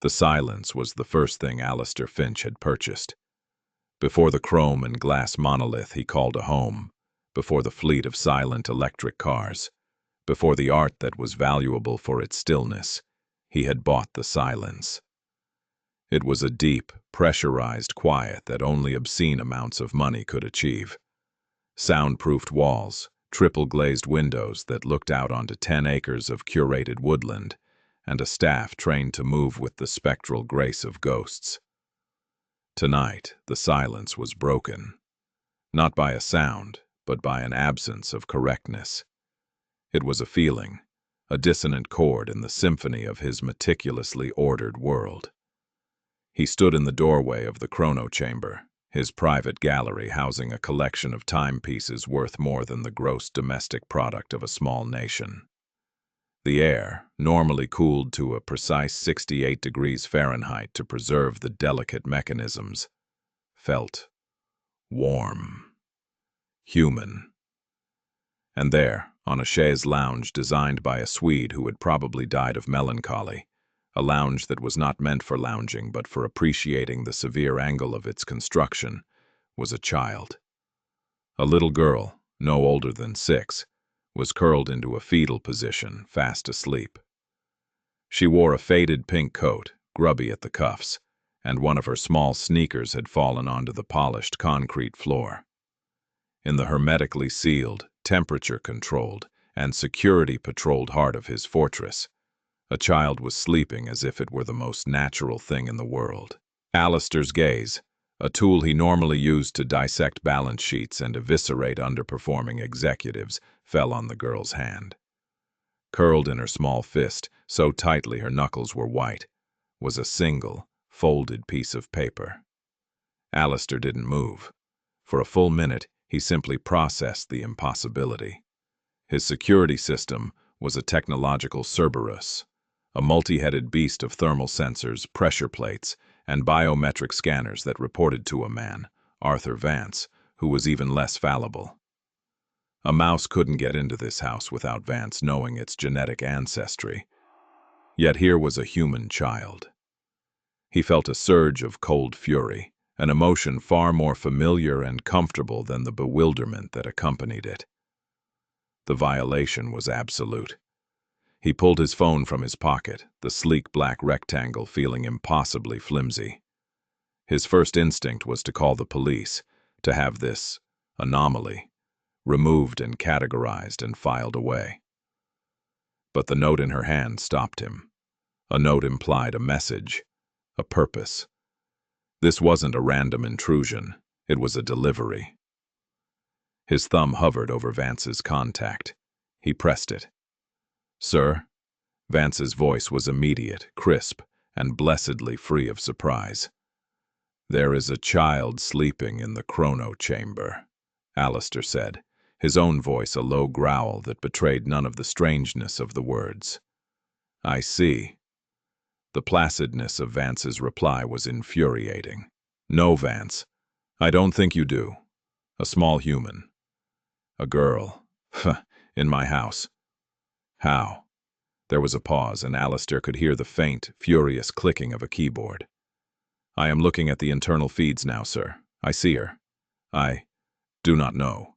The silence was the first thing Alistair Finch had purchased. Before the chrome and glass monolith he called a home, before the fleet of silent electric cars, before the art that was valuable for its stillness, he had bought the silence. It was a deep, pressurized quiet that only obscene amounts of money could achieve. Soundproofed walls, triple-glazed windows that looked out onto 10 acres of curated woodland, and a staff trained to move with the spectral grace of ghosts. Tonight, the silence was broken, not by a sound, but by an absence of correctness. It was a feeling, a dissonant chord in the symphony of his meticulously ordered world. He stood in the doorway of the chrono chamber, his private gallery housing a collection of timepieces worth more than the gross domestic product of a small nation. The air, normally cooled to a precise 68 degrees Fahrenheit to preserve the delicate mechanisms, felt warm, human. And there, on a chaise lounge designed by a Swede who had probably died of melancholy, a lounge that was not meant for lounging but for appreciating the severe angle of its construction, was a child. A little girl, no older than 6, was curled into a fetal position, fast asleep. She wore a faded pink coat, grubby at the cuffs, and one of her small sneakers had fallen onto the polished concrete floor. In the hermetically sealed, temperature-controlled, and security-patrolled heart of his fortress, a child was sleeping as if it were the most natural thing in the world. Alistair's gaze, a tool he normally used to dissect balance sheets and eviscerate underperforming executives, fell on the girl's hand. Curled in her small fist, so tightly her knuckles were white, was a single, folded piece of paper. Alistair didn't move. For a full minute, he simply processed the impossibility. His security system was a technological Cerberus, a multi-headed beast of thermal sensors, pressure plates, and biometric scanners that reported to a man, Arthur Vance, who was even less fallible. A mouse couldn't get into this house without Vance knowing its genetic ancestry. Yet here was a human child. He felt a surge of cold fury, an emotion far more familiar and comfortable than the bewilderment that accompanied it. The violation was absolute. He pulled his phone from his pocket, the sleek black rectangle feeling impossibly flimsy. His first instinct was to call the police, to have this anomaly removed and categorized and filed away. But the note in her hand stopped him. A note implied a message, a purpose. This wasn't a random intrusion, it was a delivery. His thumb hovered over Vance's contact. He pressed it. "Sir?" Vance's voice was immediate, crisp, and blessedly free of surprise. "There is a child sleeping in the chrono chamber," Alistair said, his own voice a low growl that betrayed none of the strangeness of the words. "I see." The placidness of Vance's reply was infuriating. "No, Vance, I don't think you do. A small human. A girl. In my house. How?" There was a pause, and Alistair could hear the faint, furious clicking of a keyboard. "I am looking at the internal feeds now, sir. I see her. I do not know.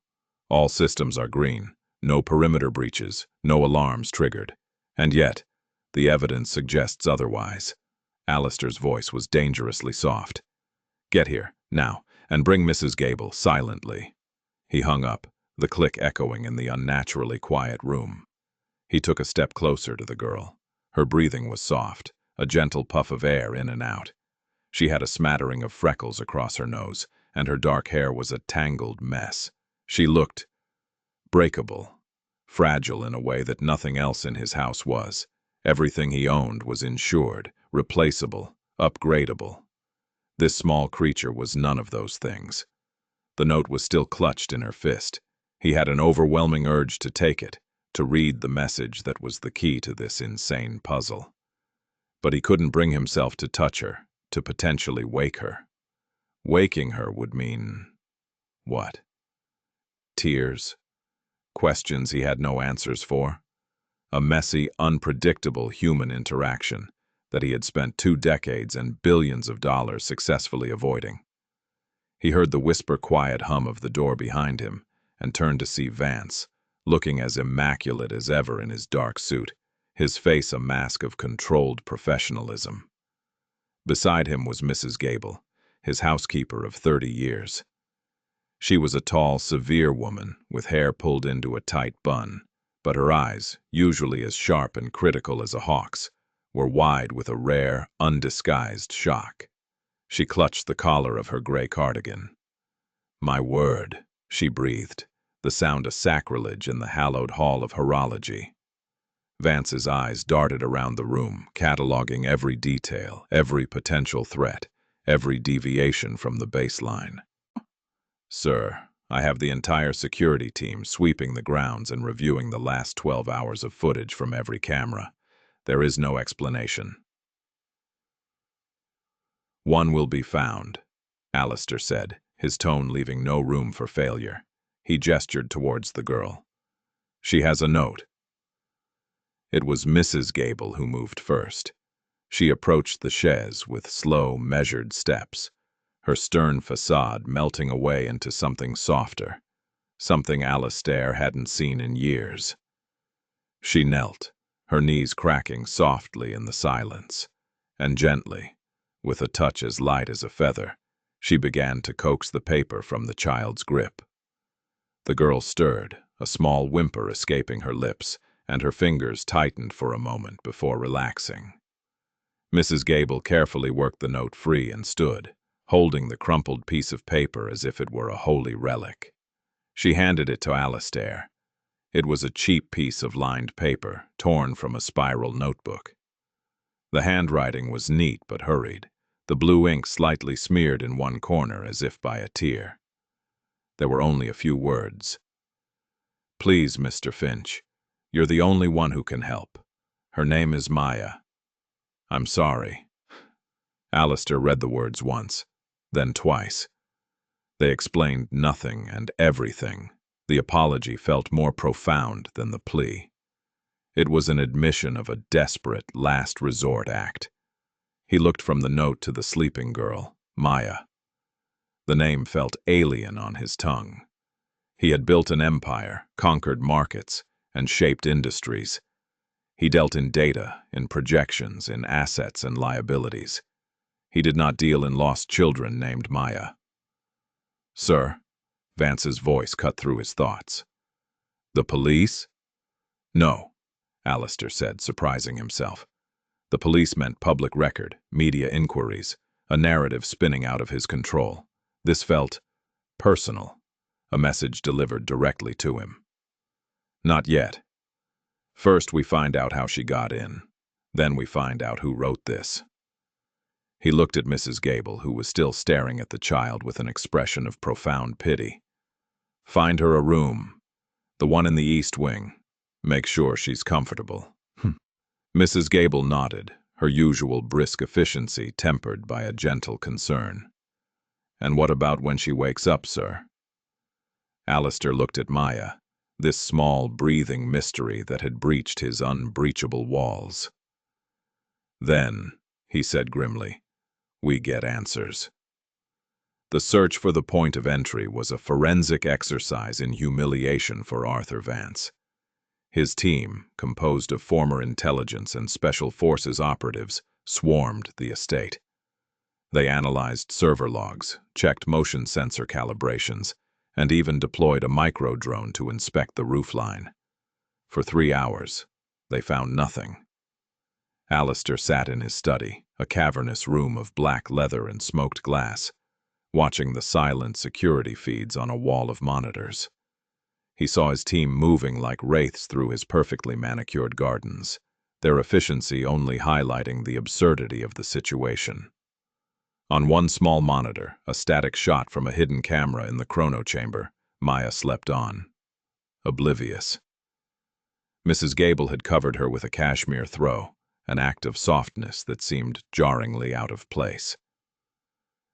All systems are green. No perimeter breaches. No alarms triggered. And yet, the evidence suggests otherwise." Alistair's voice was dangerously soft. "Get here, now, and bring Mrs. Gable, silently." He hung up, the click echoing in the unnaturally quiet room. He took a step closer to the girl. Her breathing was soft, a gentle puff of air in and out. She had a smattering of freckles across her nose, and her dark hair was a tangled mess. She looked breakable, fragile in a way that nothing else in his house was. Everything he owned was insured, replaceable, upgradable. This small creature was none of those things. The note was still clutched in her fist. He had an overwhelming urge to take it, to read the message that was the key to this insane puzzle. But he couldn't bring himself to touch her, to potentially wake her. Waking her would mean what? Tears? Questions he had no answers for? A messy, unpredictable human interaction, that he had spent 2 decades and billions of dollars successfully avoiding. He heard the whisper-quiet hum of the door behind him and turned to see Vance, looking as immaculate as ever in his dark suit, his face a mask of controlled professionalism. Beside him was Mrs. Gable, his housekeeper of 30 years. She was a tall, severe woman with hair pulled into a tight bun, but her eyes, usually as sharp and critical as a hawk's, were wide with a rare, undisguised shock. She clutched the collar of her gray cardigan. "My word," she breathed, the sound a sacrilege in the hallowed hall of horology. Vance's eyes darted around the room, cataloging every detail, every potential threat, every deviation from the baseline. "Sir, I have the entire security team sweeping the grounds and reviewing the last 12 hours of footage from every camera. There is no explanation." "One will be found," Alistair said, his tone leaving no room for failure. He gestured towards the girl. "She has a note." It was Mrs. Gable who moved first. She approached the chaise with slow, measured steps, her stern facade melting away into something softer, something Alistair hadn't seen in years. She knelt, her knees cracking softly in the silence, and gently, with a touch as light as a feather, she began to coax the paper from the child's grip. The girl stirred, a small whimper escaping her lips, and her fingers tightened for a moment before relaxing. Mrs. Gable carefully worked the note free and stood, holding the crumpled piece of paper as if it were a holy relic. She handed it to Alistair. It was a cheap piece of lined paper, torn from a spiral notebook. The handwriting was neat but hurried, the blue ink slightly smeared in one corner as if by a tear. There were only a few words. "Please, Mr. Finch, you're the only one who can help. Her name is Maya. I'm sorry." Alistair read the words once, then twice. They explained nothing and everything. The apology felt more profound than the plea. It was an admission of a desperate, last-resort act. He looked from the note to the sleeping girl, Maya. The name felt alien on his tongue. He had built an empire, conquered markets, and shaped industries. He dealt in data, in projections, in assets and liabilities. He did not deal in lost children named Maya. "Sir," Vance's voice cut through his thoughts. "The police?" "No," Alistair said, surprising himself. The police meant public record, media inquiries, a narrative spinning out of his control. This felt personal, a message delivered directly to him. "Not yet. First we find out how she got in. Then we find out who wrote this." He looked at Mrs. Gable, who was still staring at the child with an expression of profound pity. "Find her a room, the one in the East Wing. Make sure she's comfortable." Mrs. Gable nodded, her usual brisk efficiency tempered by a gentle concern. "And what about when she wakes up, sir?" Alistair looked at Maya, this small, breathing mystery that had breached his unbreachable walls. "Then," he said grimly, "we get answers." The search for the point of entry was a forensic exercise in humiliation for Arthur Vance. His team, composed of former intelligence and special forces operatives, swarmed the estate. They analyzed server logs, checked motion sensor calibrations, and even deployed a micro-drone to inspect the roofline. For 3 hours, they found nothing. Alistair sat in his study, a cavernous room of black leather and smoked glass, watching the silent security feeds on a wall of monitors. He saw his team moving like wraiths through his perfectly manicured gardens, their efficiency only highlighting the absurdity of the situation. On one small monitor, a static shot from a hidden camera in the chrono chamber, Maya slept on, oblivious. Mrs. Gable had covered her with a cashmere throw, an act of softness that seemed jarringly out of place.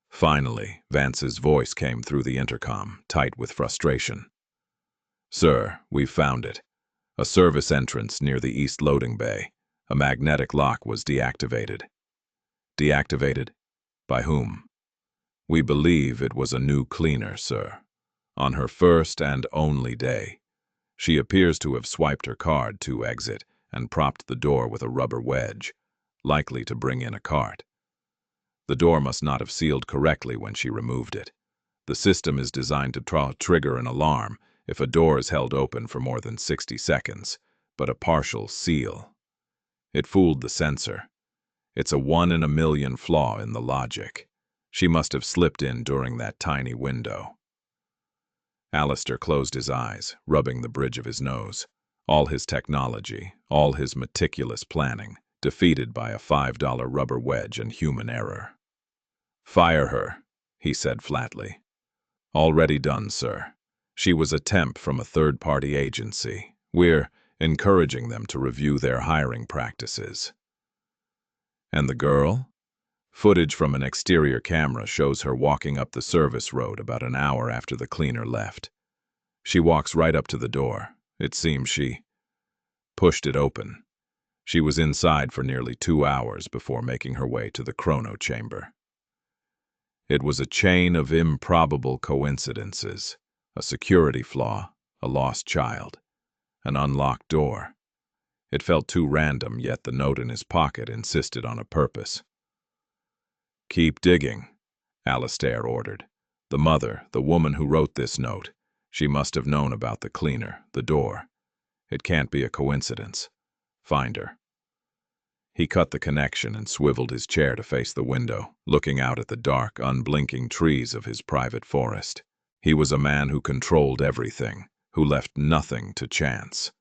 Finally, Vance's voice came through the intercom, tight with frustration. "Sir, we've found it. A service entrance near the east loading bay. A magnetic lock was deactivated. Deactivated? By whom? We believe it was a new cleaner, sir. On her first and only day, she appears to have swiped her card to exit and propped the door with a rubber wedge, likely to bring in a cart. The door must not have sealed correctly when she removed it. The system is designed to trigger an alarm if a door is held open for more than 60 seconds, but a partial seal. It fooled the sensor. It's a 1 in a million flaw in the logic. She must have slipped in during that tiny window. Alistair closed his eyes, rubbing the bridge of his nose. All his technology, all his meticulous planning, defeated by a $5 rubber wedge and human error. "Fire her," he said flatly. "Already done, sir. She was a temp from a third-party agency. We're encouraging them to review their hiring practices." And the girl? Footage from an exterior camera shows her walking up the service road about an hour after the cleaner left. She walks right up to the door. It seems she pushed it open. She was inside for nearly 2 hours before making her way to the chrono chamber. It was a chain of improbable coincidences: a security flaw, a lost child, an unlocked door. It felt too random, yet the note in his pocket insisted on a purpose. "Keep digging," Alistair ordered. The mother, the woman who wrote this note, she must have known about the cleaner, the door. It can't be a coincidence. Find her. He cut the connection and swiveled his chair to face the window, looking out at the dark, unblinking trees of his private forest. He was a man who controlled everything, who left nothing to chance.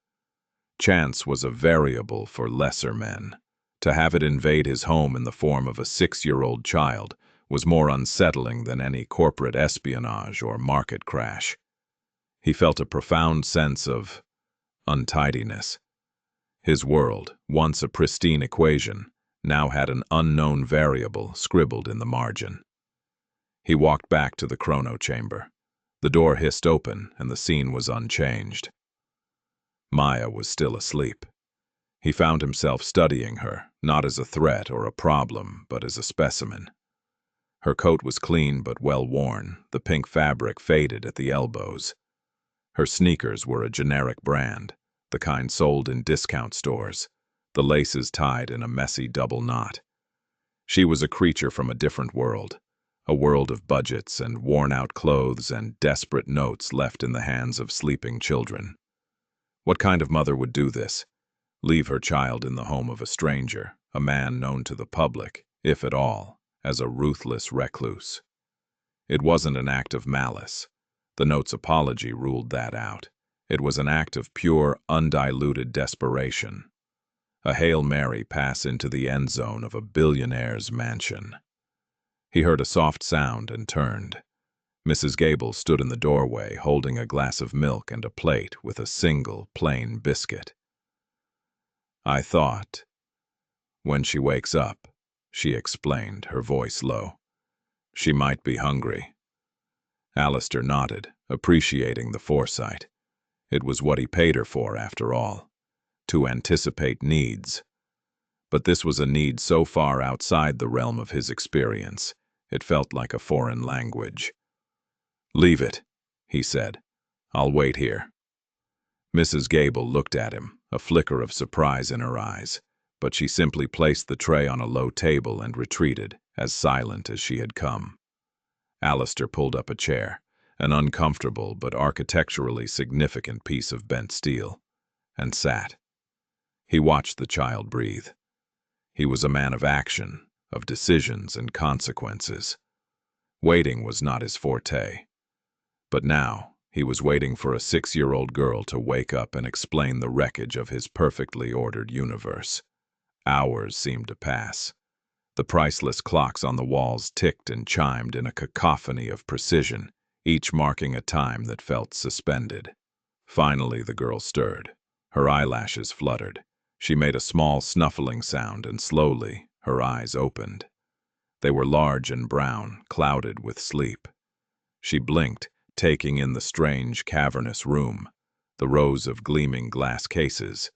Chance was a variable for lesser men. To have it invade his home in the form of a 6-year-old child was more unsettling than any corporate espionage or market crash. He felt a profound sense of untidiness. His world, once a pristine equation, now had an unknown variable scribbled in the margin. He walked back to the chrono chamber. The door hissed open, and the scene was unchanged. Maya was still asleep. He found himself studying her, not as a threat or a problem, but as a specimen. Her coat was clean but well worn, the pink fabric faded at the elbows. Her sneakers were a generic brand, the kind sold in discount stores, the laces tied in a messy double knot. She was a creature from a different world, a world of budgets and worn-out clothes and desperate notes left in the hands of sleeping children. What kind of mother would do this? Leave her child in the home of a stranger, a man known to the public, if at all, as a ruthless recluse? It wasn't an act of malice. The note's apology ruled that out. It was an act of pure, undiluted desperation. A Hail Mary pass into the end zone of a billionaire's mansion. He heard a soft sound and turned. Mrs. Gable stood in the doorway, holding a glass of milk and a plate with a single, plain biscuit. "I thought, when she wakes up," she explained, her voice low, "she might be hungry." Alistair nodded, appreciating the foresight. It was what he paid her for, after all, to anticipate needs. But this was a need so far outside the realm of his experience, it felt like a foreign language. "Leave it," he said. "I'll wait here." Mrs. Gable looked at him, a flicker of surprise in her eyes, but she simply placed the tray on a low table and retreated, as silent as she had come. Alistair pulled up a chair, an uncomfortable but architecturally significant piece of bent steel, and sat. He watched the child breathe. He was a man of action, of decisions and consequences. Waiting was not his forte. But now, he was waiting for a 6-year-old girl to wake up and explain the wreckage of his perfectly ordered universe. Hours seemed to pass. The priceless clocks on the walls ticked and chimed in a cacophony of precision, each marking a time that felt suspended. Finally, the girl stirred. Her eyelashes fluttered. She made a small snuffling sound, and slowly, her eyes opened. They were large and brown, clouded with sleep. She blinked, taking in the strange, cavernous room, the rows of gleaming glass cases,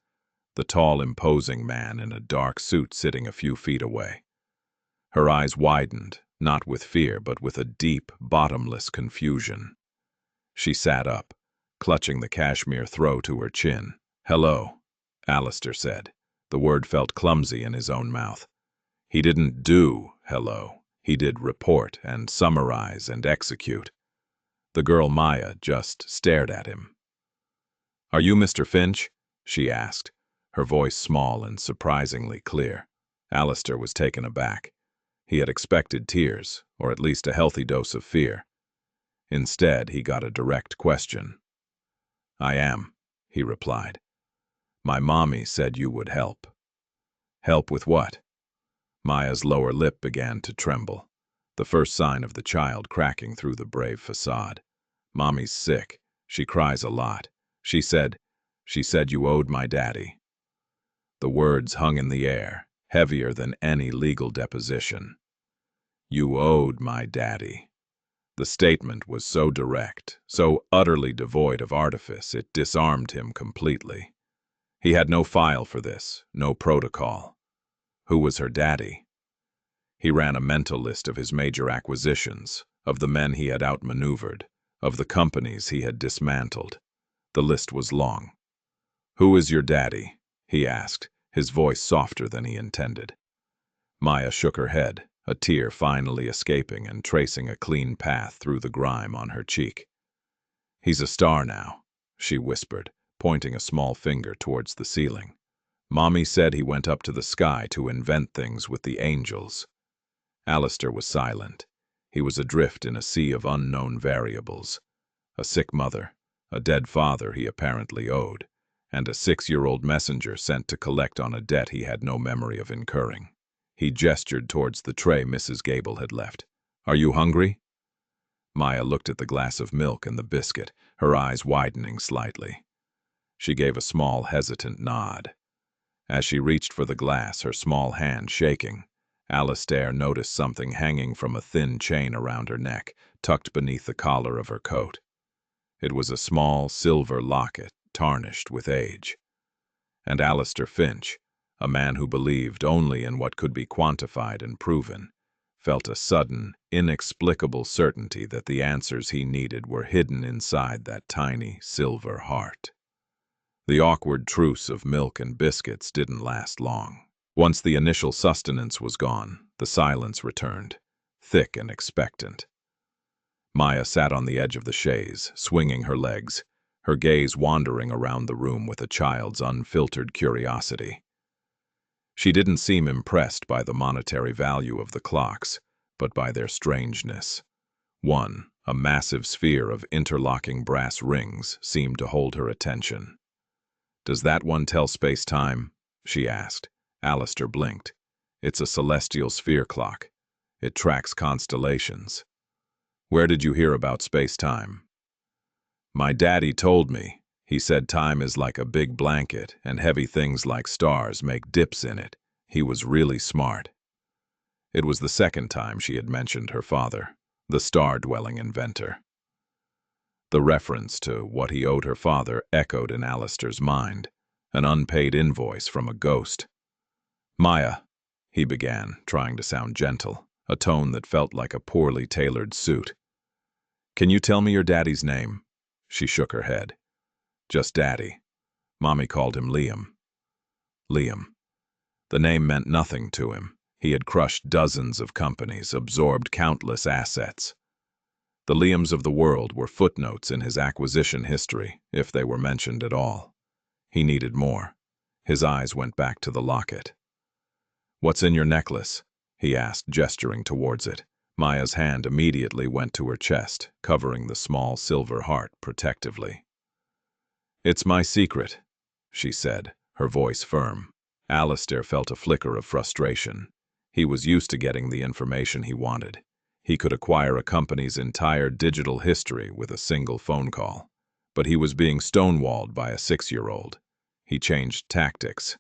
the tall, imposing man in a dark suit sitting a few feet away. Her eyes widened, not with fear, but with a deep, bottomless confusion. She sat up, clutching the cashmere throw to her chin. "Hello," Alistair said. The word felt clumsy in his own mouth. He didn't do hello. He did report and summarize and execute. The girl Maya just stared at him. "Are you Mr. Finch?" she asked, her voice small and surprisingly clear. Alistair was taken aback. He had expected tears, or at least a healthy dose of fear. Instead, he got a direct question. "I am," he replied. "My mommy said you would help." "Help with what?" Maya's lower lip began to tremble, the first sign of the child cracking through the brave facade. "Mommy's sick. She cries a lot. She said you owed my daddy." The words hung in the air, heavier than any legal deposition. "You owed my daddy." The statement was so direct, so utterly devoid of artifice, it disarmed him completely. He had no file for this, no protocol. Who was her daddy? He ran a mental list of his major acquisitions, of the men he had outmaneuvered, of the companies he had dismantled. The list was long. "Who is your daddy?" he asked, his voice softer than he intended. Maya shook her head, a tear finally escaping and tracing a clean path through the grime on her cheek. "He's a star now," she whispered, pointing a small finger towards the ceiling. "Mommy said he went up to the sky to invent things with the angels." Alistair was silent. He was adrift in a sea of unknown variables. A sick mother, a dead father he apparently owed, and a 6-year-old messenger sent to collect on a debt he had no memory of incurring. He gestured towards the tray Mrs. Gable had left. "Are you hungry?" Maya looked at the glass of milk and the biscuit, her eyes widening slightly. She gave a small, hesitant nod. As she reached for the glass, her small hand shaking, Alistair noticed something hanging from a thin chain around her neck, tucked beneath the collar of her coat. It was a small silver locket, tarnished with age. And Alistair Finch, a man who believed only in what could be quantified and proven, felt a sudden, inexplicable certainty that the answers he needed were hidden inside that tiny silver heart. The awkward truce of milk and biscuits didn't last long. Once the initial sustenance was gone, the silence returned, thick and expectant. Maya sat on the edge of the chaise, swinging her legs, her gaze wandering around the room with a child's unfiltered curiosity. She didn't seem impressed by the monetary value of the clocks, but by their strangeness. One, a massive sphere of interlocking brass rings, seemed to hold her attention. "Does that one tell space-time?" she asked. Alistair blinked. "It's a celestial sphere clock. It tracks constellations." "Where did you hear about space-time?" "My daddy told me. He said time is like a big blanket, and heavy things like stars make dips in it. He was really smart." It was the second time she had mentioned her father, the star-dwelling inventor. The reference to what he owed her father echoed in Alistair's mind, an unpaid invoice from a ghost. "Maya," he began, trying to sound gentle, a tone that felt like a poorly tailored suit. "Can you tell me your daddy's name?" She shook her head. "Just Daddy. Mommy called him Liam." Liam. The name meant nothing to him. He had crushed dozens of companies, absorbed countless assets. The Liams of the world were footnotes in his acquisition history, if they were mentioned at all. He needed more. His eyes went back to the locket. "What's in your necklace?" he asked, gesturing towards it. Maya's hand immediately went to her chest, covering the small silver heart protectively. "It's my secret," she said, her voice firm. Alistair felt a flicker of frustration. He was used to getting the information he wanted. He could acquire a company's entire digital history with a single phone call. But he was being stonewalled by a 6-year-old. He changed tactics.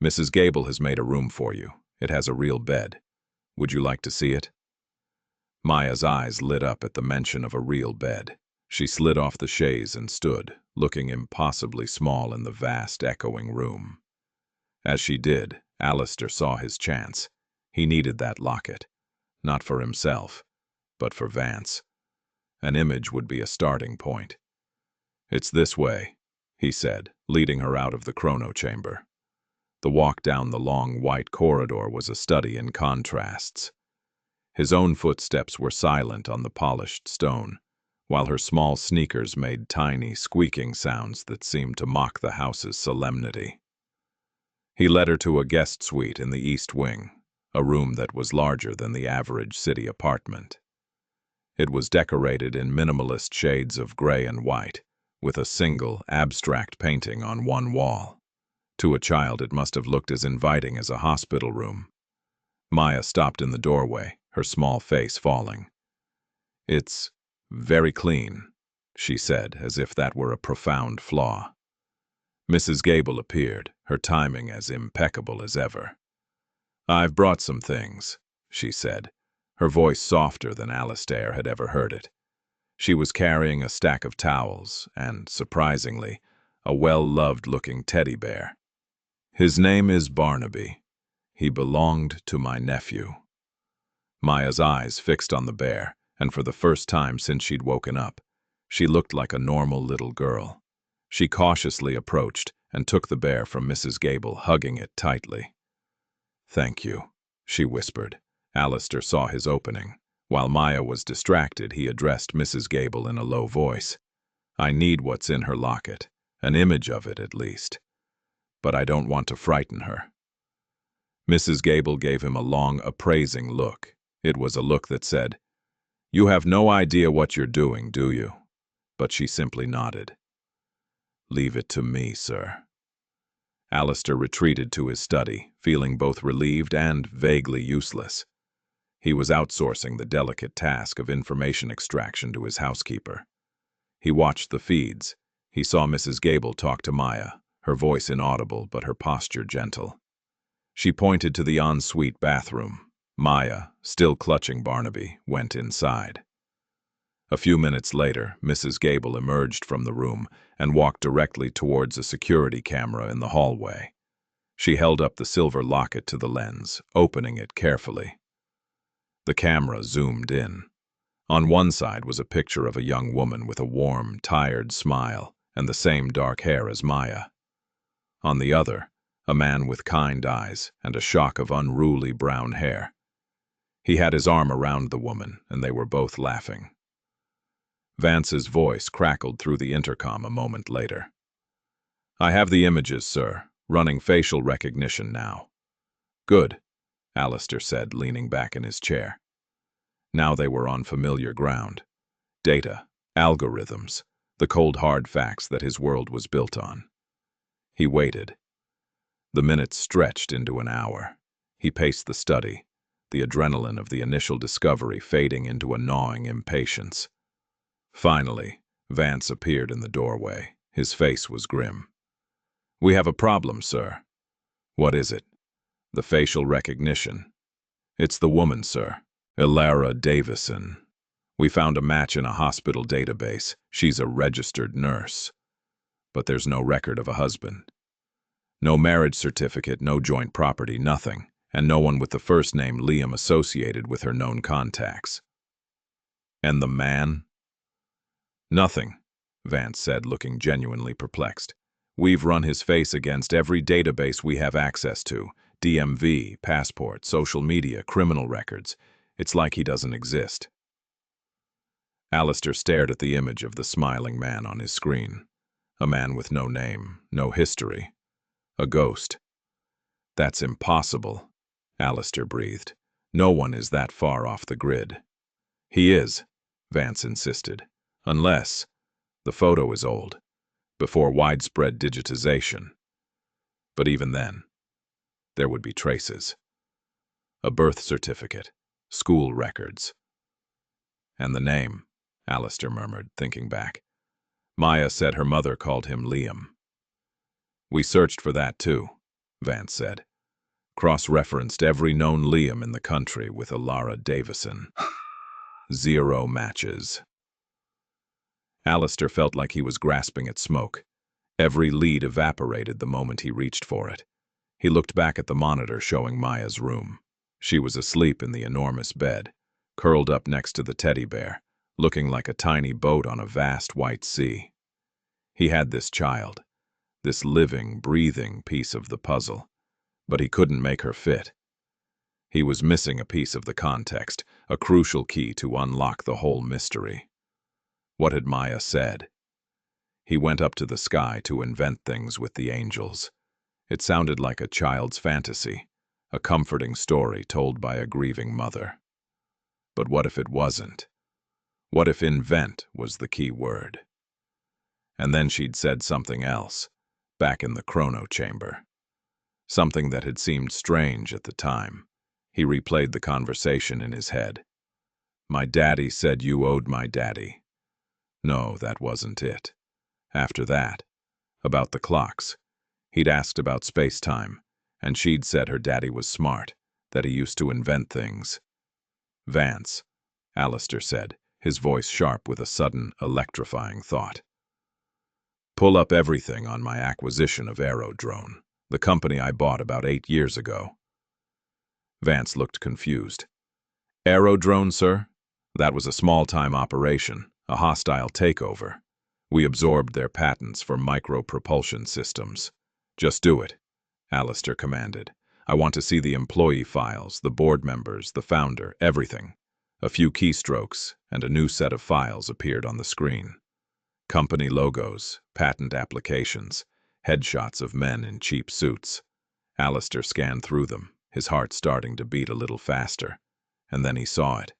"Mrs. Gable has made a room for you. It has a real bed. Would you like to see it?" Maya's eyes lit up at the mention of a real bed. She slid off the chaise and stood, looking impossibly small in the vast, echoing room. As she did, Alistair saw his chance. He needed that locket. Not for himself, but for Vance. An image would be a starting point. "It's this way," he said, leading her out of the chrono chamber. The walk down the long, white corridor was a study in contrasts. His own footsteps were silent on the polished stone, while her small sneakers made tiny, squeaking sounds that seemed to mock the house's solemnity. He led her to a guest suite in the east wing, a room that was larger than the average city apartment. It was decorated in minimalist shades of gray and white, with a single, abstract painting on one wall. To a child, it must have looked as inviting as a hospital room. Maya stopped in the doorway, her small face falling. "It's very clean," she said, as if that were a profound flaw. Mrs. Gable appeared, her timing as impeccable as ever. "I've brought some things," she said, her voice softer than Alistair had ever heard it. She was carrying a stack of towels and, surprisingly, a well-loved-looking teddy bear. "His name is Barnaby. He belonged to my nephew." Maya's eyes fixed on the bear, and for the first time since she'd woken up, she looked like a normal little girl. She cautiously approached and took the bear from Mrs. Gable, hugging it tightly. "Thank you," she whispered. Alistair saw his opening. While Maya was distracted, he addressed Mrs. Gable in a low voice. "I need what's in her locket, an image of it at least. But I don't want to frighten her." Mrs. Gable gave him a long, appraising look. It was a look that said, "You have no idea what you're doing, do you?" But she simply nodded. "Leave it to me, sir." Alistair retreated to his study, feeling both relieved and vaguely useless. He was outsourcing the delicate task of information extraction to his housekeeper. He watched the feeds. He saw Mrs. Gable talk to Maya, her voice inaudible but her posture gentle. She pointed to the ensuite bathroom. Maya, still clutching Barnaby, went inside. A few minutes later, Mrs. Gable emerged from the room and walked directly towards a security camera in the hallway. She held up the silver locket to the lens, opening it carefully. The camera zoomed in. On one side was a picture of a young woman with a warm, tired smile and the same dark hair as Maya. On the other, a man with kind eyes and a shock of unruly brown hair. He had his arm around the woman, and they were both laughing. Vance's voice crackled through the intercom a moment later. "I have the images, sir, running facial recognition now." "Good," Alistair said, leaning back in his chair. Now they were on familiar ground. Data, algorithms, the cold hard facts that his world was built on. He waited. The minutes stretched into an hour. He paced the study, the adrenaline of the initial discovery fading into a gnawing impatience. Finally, Vance appeared in the doorway. His face was grim. "We have a problem, sir." "What is it?" "The facial recognition. It's the woman, sir. Elara Davison. We found a match in a hospital database. She's a registered nurse. But there's no record of a husband. No marriage certificate, no joint property, nothing, and no one with the first name Liam associated with her known contacts." "And the man?" "Nothing," Vance said, looking genuinely perplexed. "We've run his face against every database we have access to. DMV, passport, social media, criminal records. It's like he doesn't exist." Alistair stared at the image of the smiling man on his screen. A man with no name, no history. A ghost. "That's impossible," Alistair breathed. "No one is that far off the grid." "He is," Vance insisted. "Unless the photo is old, before widespread digitization. But even then, there would be traces. A birth certificate, school records." "And the name," Alistair murmured, thinking back. "Maya said her mother called him Liam." "We searched for that too," Vance said. "Cross-referenced every known Liam in the country with Elara Davison. 0 matches." Alistair felt like he was grasping at smoke. Every lead evaporated the moment he reached for it. He looked back at the monitor showing Maya's room. She was asleep in the enormous bed, curled up next to the teddy bear, looking like a tiny boat on a vast white sea. He had this child, this living, breathing piece of the puzzle, but he couldn't make her fit. He was missing a piece of the context, a crucial key to unlock the whole mystery. What had Maya said? He went up to the sky to invent things with the angels. It sounded like a child's fantasy, a comforting story told by a grieving mother. But what if it wasn't? What if invent was the key word? And then she'd said something else, back in the chrono chamber. Something that had seemed strange at the time. He replayed the conversation in his head. My daddy said you owed my daddy. No, that wasn't it. After that, about the clocks. He'd asked about space-time, and she'd said her daddy was smart, that he used to invent things. Vance, Alistair said, his voice sharp with a sudden, electrifying thought. Pull up everything on my acquisition of Aerodrone, the company I bought about 8 years ago. Vance looked confused. Aerodrone, sir? That was a small-time operation, a hostile takeover. We absorbed their patents for micro-propulsion systems. Just do it, Alistair commanded. I want to see the employee files, the board members, the founder, everything. A few keystrokes, and a new set of files appeared on the screen. Company logos, patent applications, headshots of men in cheap suits. Alistair scanned through them, his heart starting to beat a little faster. And then he saw it.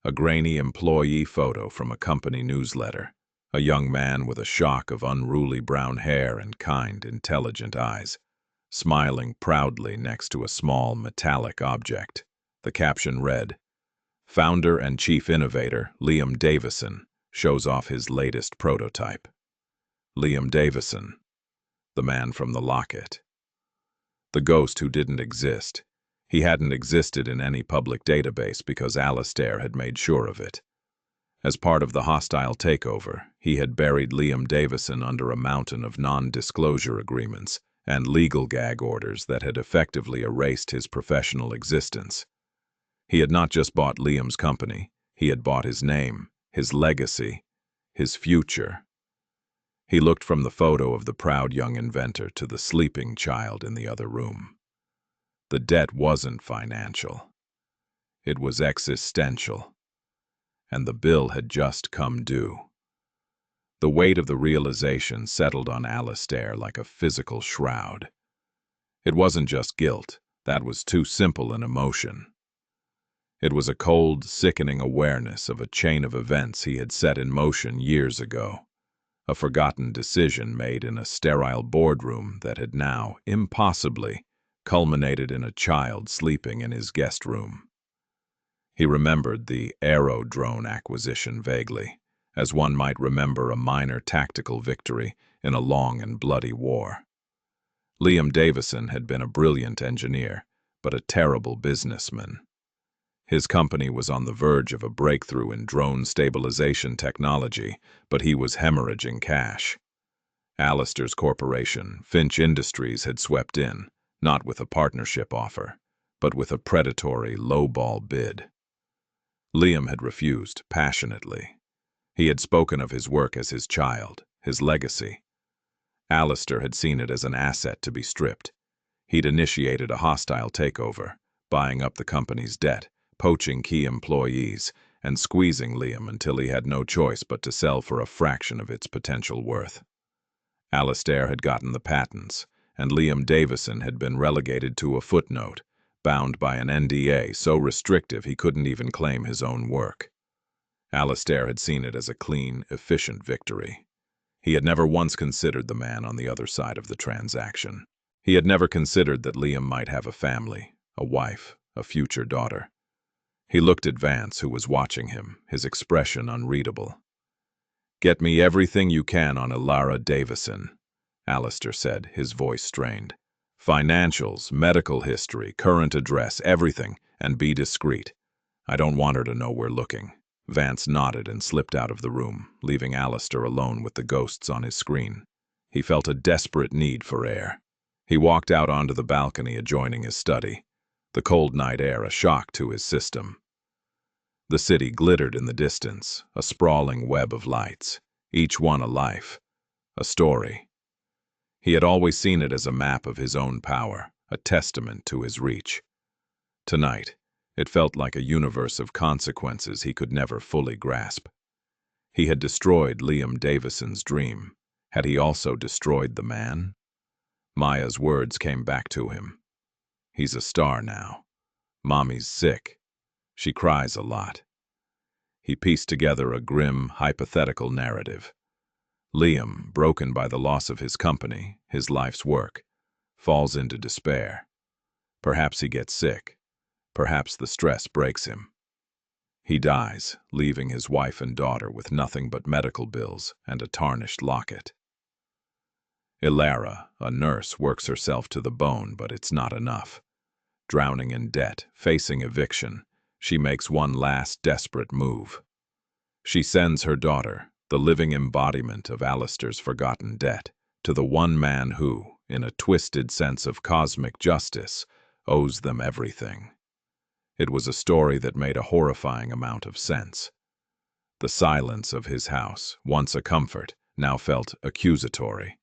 A grainy employee photo from a company newsletter. A young man with a shock of unruly brown hair and kind, intelligent eyes, smiling proudly next to a small metallic object. The caption read, Founder and Chief Innovator Liam Davison shows off his latest prototype. Liam Davison, the man from the locket. The ghost who didn't exist. He hadn't existed in any public database because Alistair had made sure of it. As part of the hostile takeover, he had buried Liam Davison under a mountain of non-disclosure agreements and legal gag orders that had effectively erased his professional existence. He had not just bought Liam's company, he had bought his name, his legacy, his future. He looked from the photo of the proud young inventor to the sleeping child in the other room. The debt wasn't financial. It was existential. And the bill had just come due. The weight of the realization settled on Alistair like a physical shroud. It wasn't just guilt, that was too simple an emotion. It was a cold, sickening awareness of a chain of events he had set in motion years ago, a forgotten decision made in a sterile boardroom that had now, impossibly, culminated in a child sleeping in his guest room. He remembered the Aerodrone acquisition vaguely, as one might remember a minor tactical victory in a long and bloody war. Liam Davison had been a brilliant engineer, but a terrible businessman. His company was on the verge of a breakthrough in drone stabilization technology, but he was hemorrhaging cash. Alistair's corporation, Finch Industries, had swept in, not with a partnership offer, but with a predatory, low-ball bid. Liam had refused, passionately. He had spoken of his work as his child, his legacy. Alistair had seen it as an asset to be stripped. He'd initiated a hostile takeover, buying up the company's debt, poaching key employees, and squeezing Liam until he had no choice but to sell for a fraction of its potential worth. Alistair had gotten the patents, and Liam Davison had been relegated to a footnote, bound by an NDA so restrictive he couldn't even claim his own work. Alistair had seen it as a clean, efficient victory. He had never once considered the man on the other side of the transaction. He had never considered that Liam might have a family, a wife, a future daughter. He looked at Vance, who was watching him, his expression unreadable. "Get me everything you can on Ilara Davison," Alistair said, his voice strained. "Financials, medical history, current address, everything, and be discreet. I don't want her to know we're looking." Vance nodded and slipped out of the room, leaving Alistair alone with the ghosts on his screen. He felt a desperate need for air. He walked out onto the balcony adjoining his study, the cold night air a shock to his system. The city glittered in the distance, a sprawling web of lights, each one a life, a story. He had always seen it as a map of his own power, a testament to his reach. Tonight, it felt like a universe of consequences he could never fully grasp. He had destroyed Liam Davison's dream. Had he also destroyed the man? Maya's words came back to him. He's a star now. Mommy's sick. She cries a lot. He pieced together a grim, hypothetical narrative. Liam, broken by the loss of his company, his life's work, falls into despair. Perhaps he gets sick. Perhaps the stress breaks him. He dies, leaving his wife and daughter with nothing but medical bills and a tarnished locket. Ilara, a nurse, works herself to the bone, but it's not enough. Drowning in debt, facing eviction, she makes one last desperate move. She sends her daughter, the living embodiment of Alistair's forgotten debt, to the one man who, in a twisted sense of cosmic justice, owes them everything. It was a story that made a horrifying amount of sense. The silence of his house, once a comfort, now felt accusatory.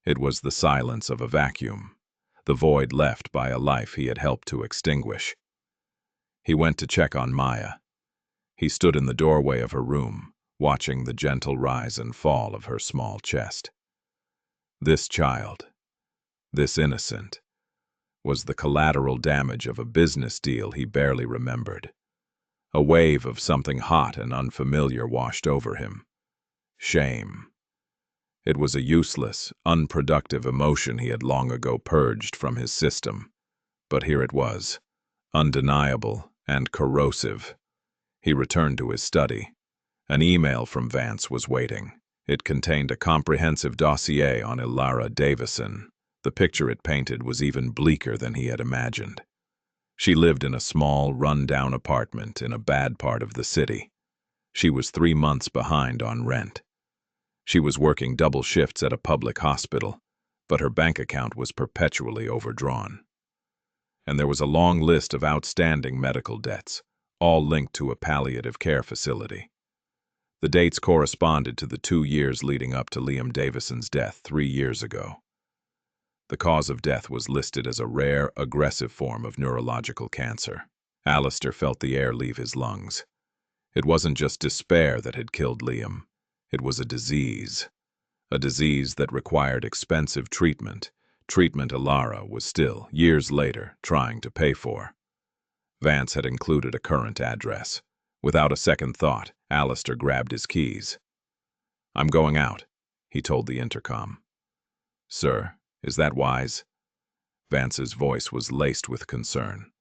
It was the silence of a vacuum, the void left by a life he had helped to extinguish. He went to check on Maya. He stood in the doorway of her room, watching the gentle rise and fall of her small chest. This child, this innocent, was the collateral damage of a business deal he barely remembered. A wave of something hot and unfamiliar washed over him. Shame. It was a useless, unproductive emotion he had long ago purged from his system. But here it was, undeniable and corrosive. He returned to his study. An email from Vance was waiting. It contained a comprehensive dossier on Ilara Davison. The picture it painted was even bleaker than he had imagined. She lived in a small, run-down apartment in a bad part of the city. She was 3 months behind on rent. She was working double shifts at a public hospital, but her bank account was perpetually overdrawn. And there was a long list of outstanding medical debts, all linked to a palliative care facility. The dates corresponded to the 2 years leading up to Liam Davison's death 3 years ago. The cause of death was listed as a rare, aggressive form of neurological cancer. Alistair felt the air leave his lungs. It wasn't just despair that had killed Liam. It was a disease that required expensive treatment Ilara was still, years later, trying to pay for. Vance had included a current address. Without a second thought, Alistair grabbed his keys. "I'm going out," he told the intercom. "Sir, is that wise?" Vance's voice was laced with concern.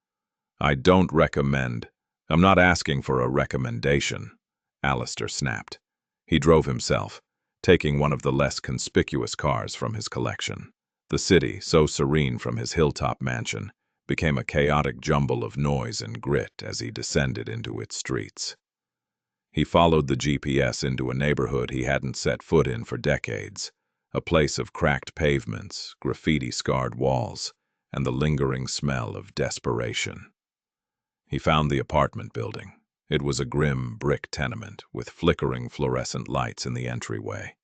"I don't recommend—" "I'm not asking for a recommendation," Alistair snapped. He drove himself, taking one of the less conspicuous cars from his collection. The city, so serene from his hilltop mansion, became a chaotic jumble of noise and grit as he descended into its streets. He followed the GPS into a neighborhood he hadn't set foot in for decades, a place of cracked pavements, graffiti-scarred walls, and the lingering smell of desperation. He found the apartment building. It was a grim brick tenement with flickering fluorescent lights in the entryway.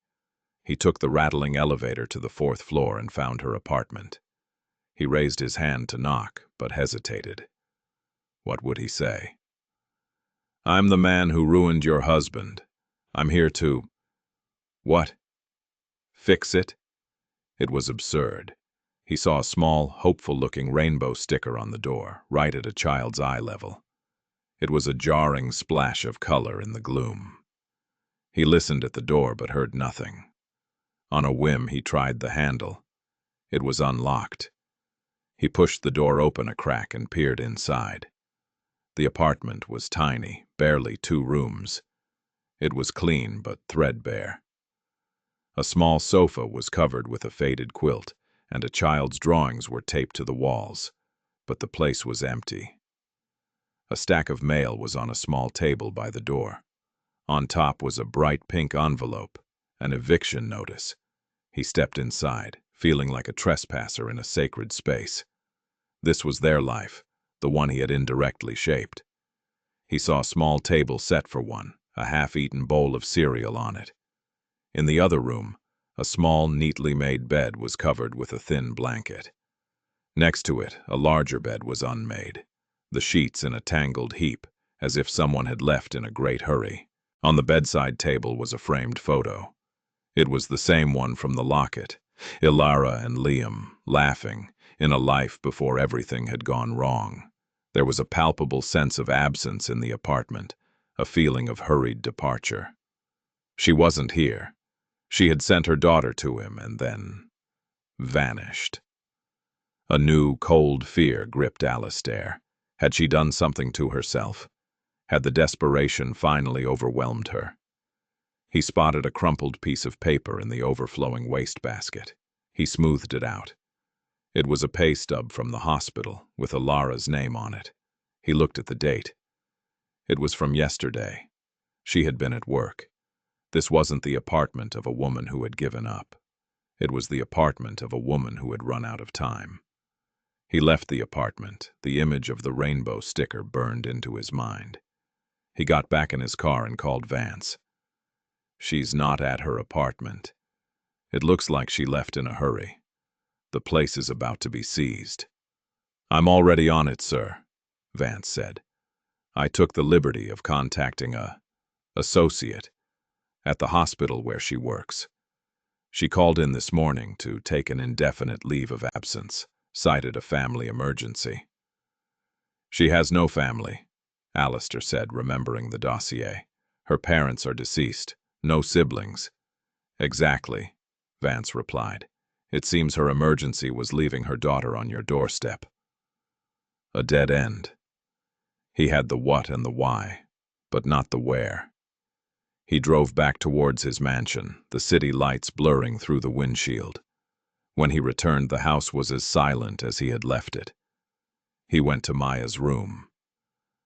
He took the rattling elevator to the 4th floor and found her apartment. He raised his hand to knock, but hesitated. What would he say? "I'm the man who ruined your husband. I'm here to—" "What? Fix it?" It was absurd. He saw a small, hopeful-looking rainbow sticker on the door, right at a child's eye level. It was a jarring splash of color in the gloom. He listened at the door but heard nothing. On a whim, he tried the handle. It was unlocked. He pushed the door open a crack and peered inside. The apartment was tiny, barely 2 rooms. It was clean but threadbare. A small sofa was covered with a faded quilt, and a child's drawings were taped to the walls, but the place was empty. A stack of mail was on a small table by the door. On top was a bright pink envelope, an eviction notice. He stepped inside, feeling like a trespasser in a sacred space. This was their life, the one he had indirectly shaped. He saw a small table set for one, a half-eaten bowl of cereal on it. In the other room, a small, neatly made bed was covered with a thin blanket. Next to it, a larger bed was unmade, the sheets in a tangled heap, as if someone had left in a great hurry. On the bedside table was a framed photo. It was the same one from the locket, Ilara and Liam, laughing, in a life before everything had gone wrong. There was a palpable sense of absence in the apartment, a feeling of hurried departure. She wasn't here. She had sent her daughter to him and then vanished. A new, cold fear gripped Alistair. Had she done something to herself? Had the desperation finally overwhelmed her? He spotted a crumpled piece of paper in the overflowing wastebasket. He smoothed it out. It was a pay stub from the hospital, with Ilara's name on it. He looked at the date. It was from yesterday. She had been at work. This wasn't the apartment of a woman who had given up. It was the apartment of a woman who had run out of time. He left the apartment, the image of the rainbow sticker burned into his mind. He got back in his car and called Vance. She's not at her apartment. It looks like she left in a hurry. The place is about to be seized. I'm already on it, sir, Vance said. I took the liberty of contacting a associate at the hospital where she works. She called in this morning to take an indefinite leave of absence, cited a family emergency. She has no family, Alistair said, remembering the dossier. Her parents are deceased. No siblings. Exactly, Vance replied. It seems her emergency was leaving her daughter on your doorstep. A dead end. He had the what and the why, but not the where. He drove back towards his mansion, the city lights blurring through the windshield. When he returned, the house was as silent as he had left it. He went to Maya's room.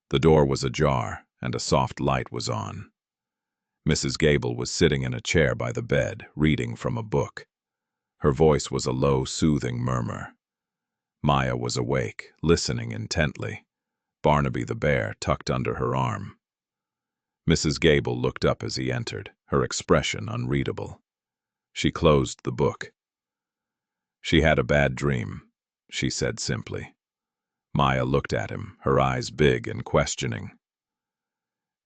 The door was ajar, and a soft light was on. Mrs. Gable was sitting in a chair by the bed, reading from a book. Her voice was a low, soothing murmur. Maya was awake, listening intently, Barnaby the bear tucked under her arm. Mrs. Gable looked up as he entered, her expression unreadable. She closed the book. She had a bad dream, she said simply. Maya looked at him, her eyes big and questioning.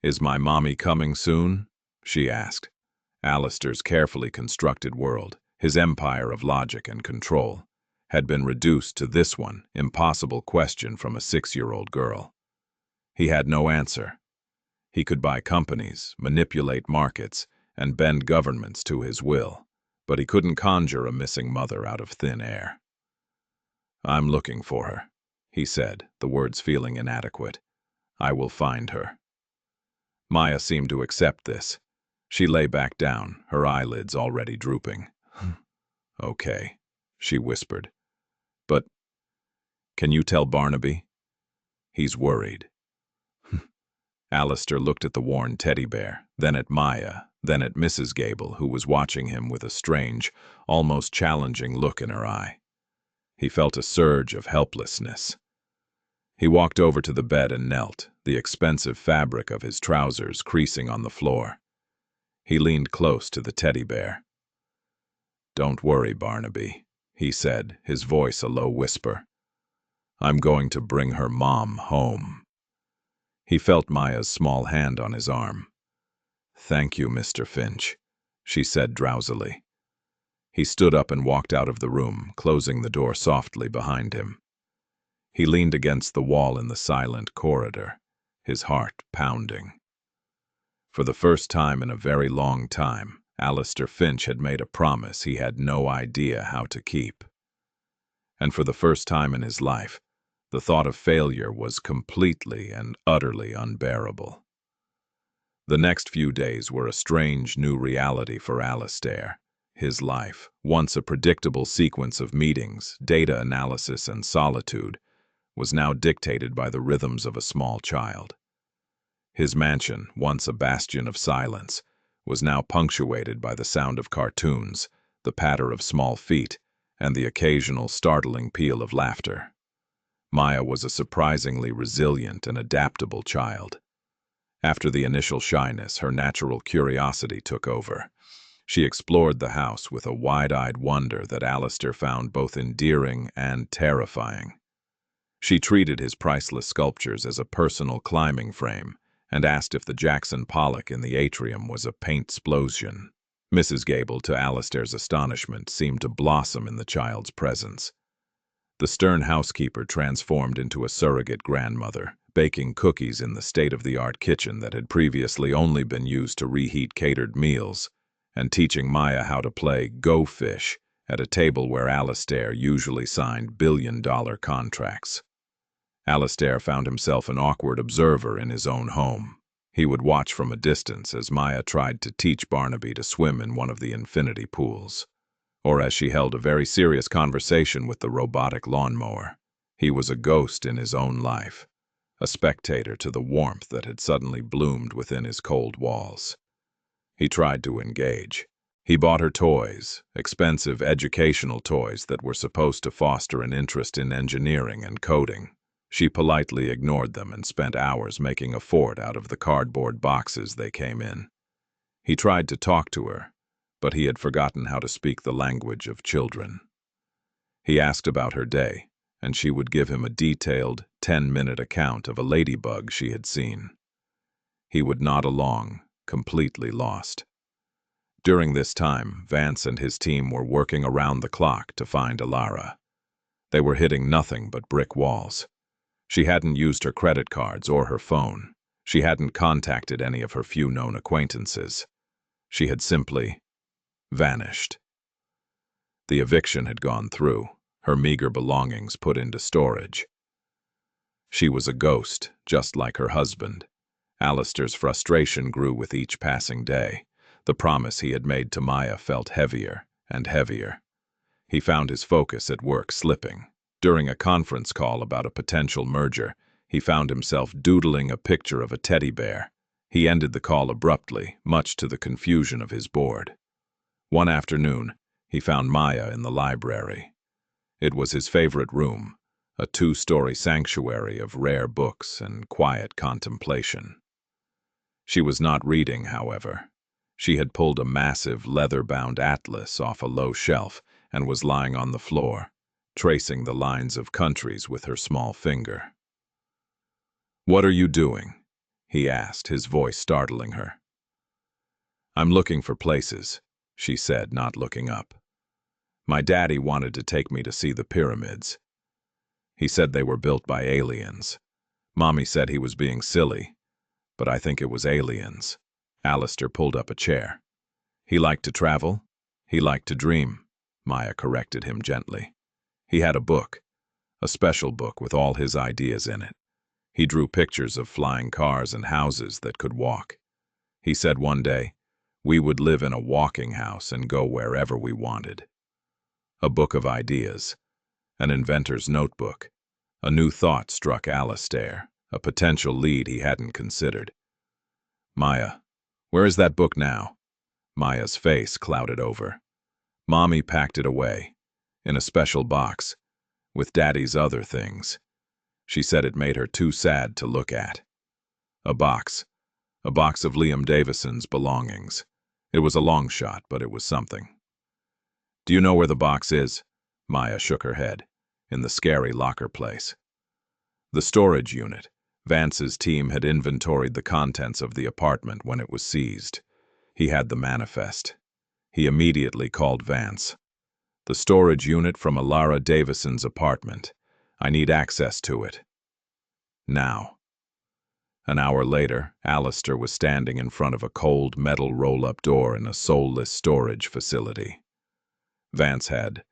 Is my mommy coming soon? She asked. Alistair's carefully constructed world, his empire of logic and control, had been reduced to this one impossible question from a 6-year-old girl. He had no answer. He could buy companies, manipulate markets, and bend governments to his will, but he couldn't conjure a missing mother out of thin air. I'm looking for her, he said, the words feeling inadequate. I will find her. Maya seemed to accept this. She lay back down, her eyelids already drooping. Okay, she whispered. But can you tell Barnaby? He's worried. Alistair looked at the worn teddy bear, then at Maya, then at Mrs. Gable, who was watching him with a strange, almost challenging look in her eye. He felt a surge of helplessness. He walked over to the bed and knelt, the expensive fabric of his trousers creasing on the floor. He leaned close to the teddy bear. Don't worry, Barnaby, he said, his voice a low whisper. I'm going to bring her mom home. He felt Maya's small hand on his arm. Thank you, Mr. Finch, she said drowsily. He stood up and walked out of the room, closing the door softly behind him. He leaned against the wall in the silent corridor, his heart pounding. For the first time in a very long time, Alistair Finch had made a promise he had no idea how to keep. And for the first time in his life, the thought of failure was completely and utterly unbearable. The next few days were a strange new reality for Alistair. His life, once a predictable sequence of meetings, data analysis, and solitude, was now dictated by the rhythms of a small child. His mansion, once a bastion of silence, was now punctuated by the sound of cartoons, the patter of small feet, and the occasional startling peal of laughter. Maya was a surprisingly resilient and adaptable child. After the initial shyness, her natural curiosity took over. She explored the house with a wide-eyed wonder that Alistair found both endearing and terrifying. She treated his priceless sculptures as a personal climbing frame and asked if the Jackson Pollock in the atrium was a paint-splosion. Mrs. Gable, to Alistair's astonishment, seemed to blossom in the child's presence. The stern housekeeper transformed into a surrogate grandmother, baking cookies in the state-of-the-art kitchen that had previously only been used to reheat catered meals, and teaching Maya how to play Go Fish at a table where Alistair usually signed billion-dollar contracts. Alistair found himself an awkward observer in his own home. He would watch from a distance as Maya tried to teach Barnaby to swim in one of the infinity pools, or as she held a very serious conversation with the robotic lawnmower. He was a ghost in his own life, a spectator to the warmth that had suddenly bloomed within his cold walls. He tried to engage. He bought her toys, expensive educational toys that were supposed to foster an interest in engineering and coding. She politely ignored them and spent hours making a fort out of the cardboard boxes they came in. He tried to talk to her, but he had forgotten how to speak the language of children. He asked about her day, and she would give him a detailed, 10-minute account of a ladybug she had seen. He would nod along, completely lost. During this time, Vance and his team were working around the clock to find Alara. They were hitting nothing but brick walls. She hadn't used her credit cards or her phone. She hadn't contacted any of her few known acquaintances. She had simply vanished. The eviction had gone through, her meager belongings put into storage. She was a ghost, just like her husband. Alistair's frustration grew with each passing day. The promise he had made to Maya felt heavier and heavier. He found his focus at work slipping. During a conference call about a potential merger, he found himself doodling a picture of a teddy bear. He ended the call abruptly, much to the confusion of his board. One afternoon, he found Maya in the library. It was his favorite room, a 2-story sanctuary of rare books and quiet contemplation. She was not reading, however. She had pulled a massive leather-bound atlas off a low shelf and was lying on the floor, tracing the lines of countries with her small finger. "What are you doing?" he asked, his voice startling her. "I'm looking for places," she said, not looking up. "My daddy wanted to take me to see the pyramids. He said they were built by aliens. Mommy said he was being silly, but I think it was aliens." Alistair pulled up a chair. "He liked to travel. He liked to dream," Maya corrected him gently. "He had a book, a special book with all his ideas in it. He drew pictures of flying cars and houses that could walk. He said one day, we would live in a walking house and go wherever we wanted." A book of ideas, an inventor's notebook. A new thought struck Alistair, a potential lead he hadn't considered. "Maya, where is that book now?" Maya's face clouded over. "Mommy packed it away, in a special box, with Daddy's other things. She said it made her too sad to look at." A box of Liam Davison's belongings. It was a long shot, but it was something. "Do you know where the box is?" Maya shook her head. "In the scary locker place." The storage unit. Vance's team had inventoried the contents of the apartment when it was seized. He had the manifest. He immediately called Vance. "The storage unit from Alara Davison's apartment. I need access to it. Now." An hour later, Alistair was standing in front of a cold metal roll-up door in a soulless storage facility. Vance had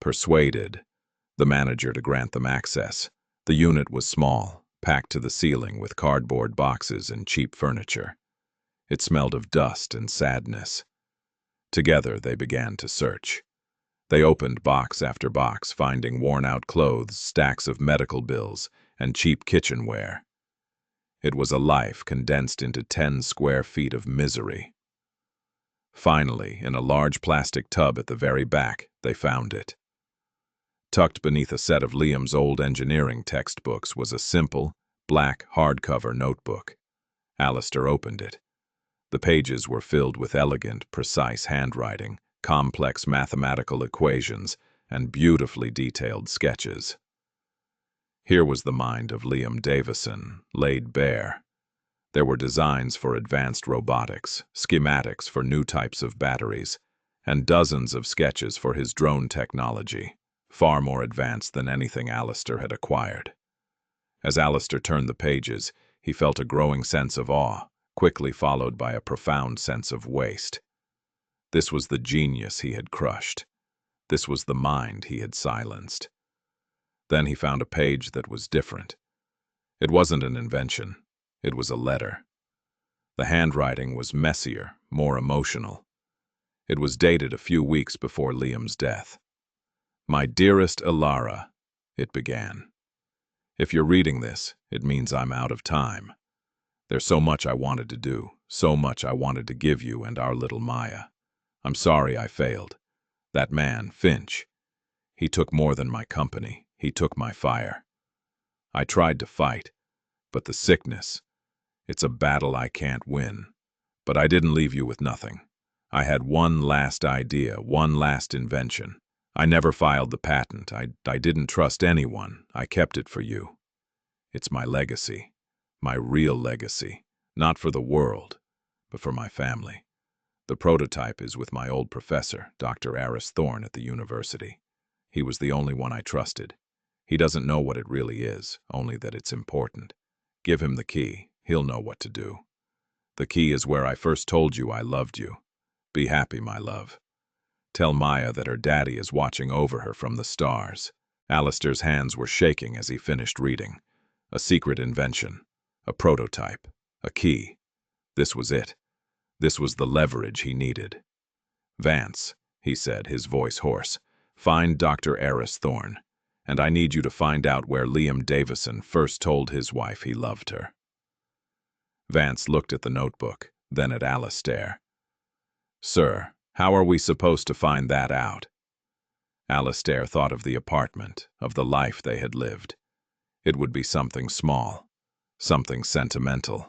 persuaded the manager to grant them access. The unit was small, packed to the ceiling with cardboard boxes and cheap furniture. It smelled of dust and sadness. Together they began to search. They opened box after box, finding worn-out clothes, stacks of medical bills, and cheap kitchenware. It was a life condensed into 10 square feet of misery. Finally, in a large plastic tub at the very back, they found it. Tucked beneath a set of Liam's old engineering textbooks was a simple, black, hardcover notebook. Alistair opened it. The pages were filled with elegant, precise handwriting, complex mathematical equations, and beautifully detailed sketches. Here was the mind of Liam Davison, laid bare. There were designs for advanced robotics, schematics for new types of batteries, and dozens of sketches for his drone technology, far more advanced than anything Alistair had acquired. As Alistair turned the pages, he felt a growing sense of awe, quickly followed by a profound sense of waste. This was the genius he had crushed. This was the mind he had silenced. Then he found a page that was different. It wasn't an invention. It was a letter. The handwriting was messier, more emotional. It was dated a few weeks before Liam's death. "My dearest Ilara," it began. "If you're reading this, it means I'm out of time. There's so much I wanted to do, so much I wanted to give you and our little Maya. I'm sorry I failed. That man, Finch, he took more than my company. He took my fire. I tried to fight, but the sickness, it's a battle I can't win. But I didn't leave you with nothing. I had one last idea, one last invention. I never filed the patent. I didn't trust anyone. I kept it for you. It's my legacy, my real legacy, not for the world, but for my family. The prototype is with my old professor, Dr. Aris Thorne at the university. He was the only one I trusted. He doesn't know what it really is, only that it's important. Give him the key. He'll know what to do. The key is where I first told you I loved you. Be happy, my love. Tell Maya that her daddy is watching over her from the stars." Alistair's hands were shaking as he finished reading. A secret invention. A prototype. A key. This was it. This was the leverage he needed. "Vance," he said, his voice hoarse, "find Dr. Aris Thorne, and I need you to find out where Liam Davison first told his wife he loved her." Vance looked at the notebook, then at Alistair. "Sir, how are we supposed to find that out?" Alistair thought of the apartment, of the life they had lived. It would be something small, something sentimental.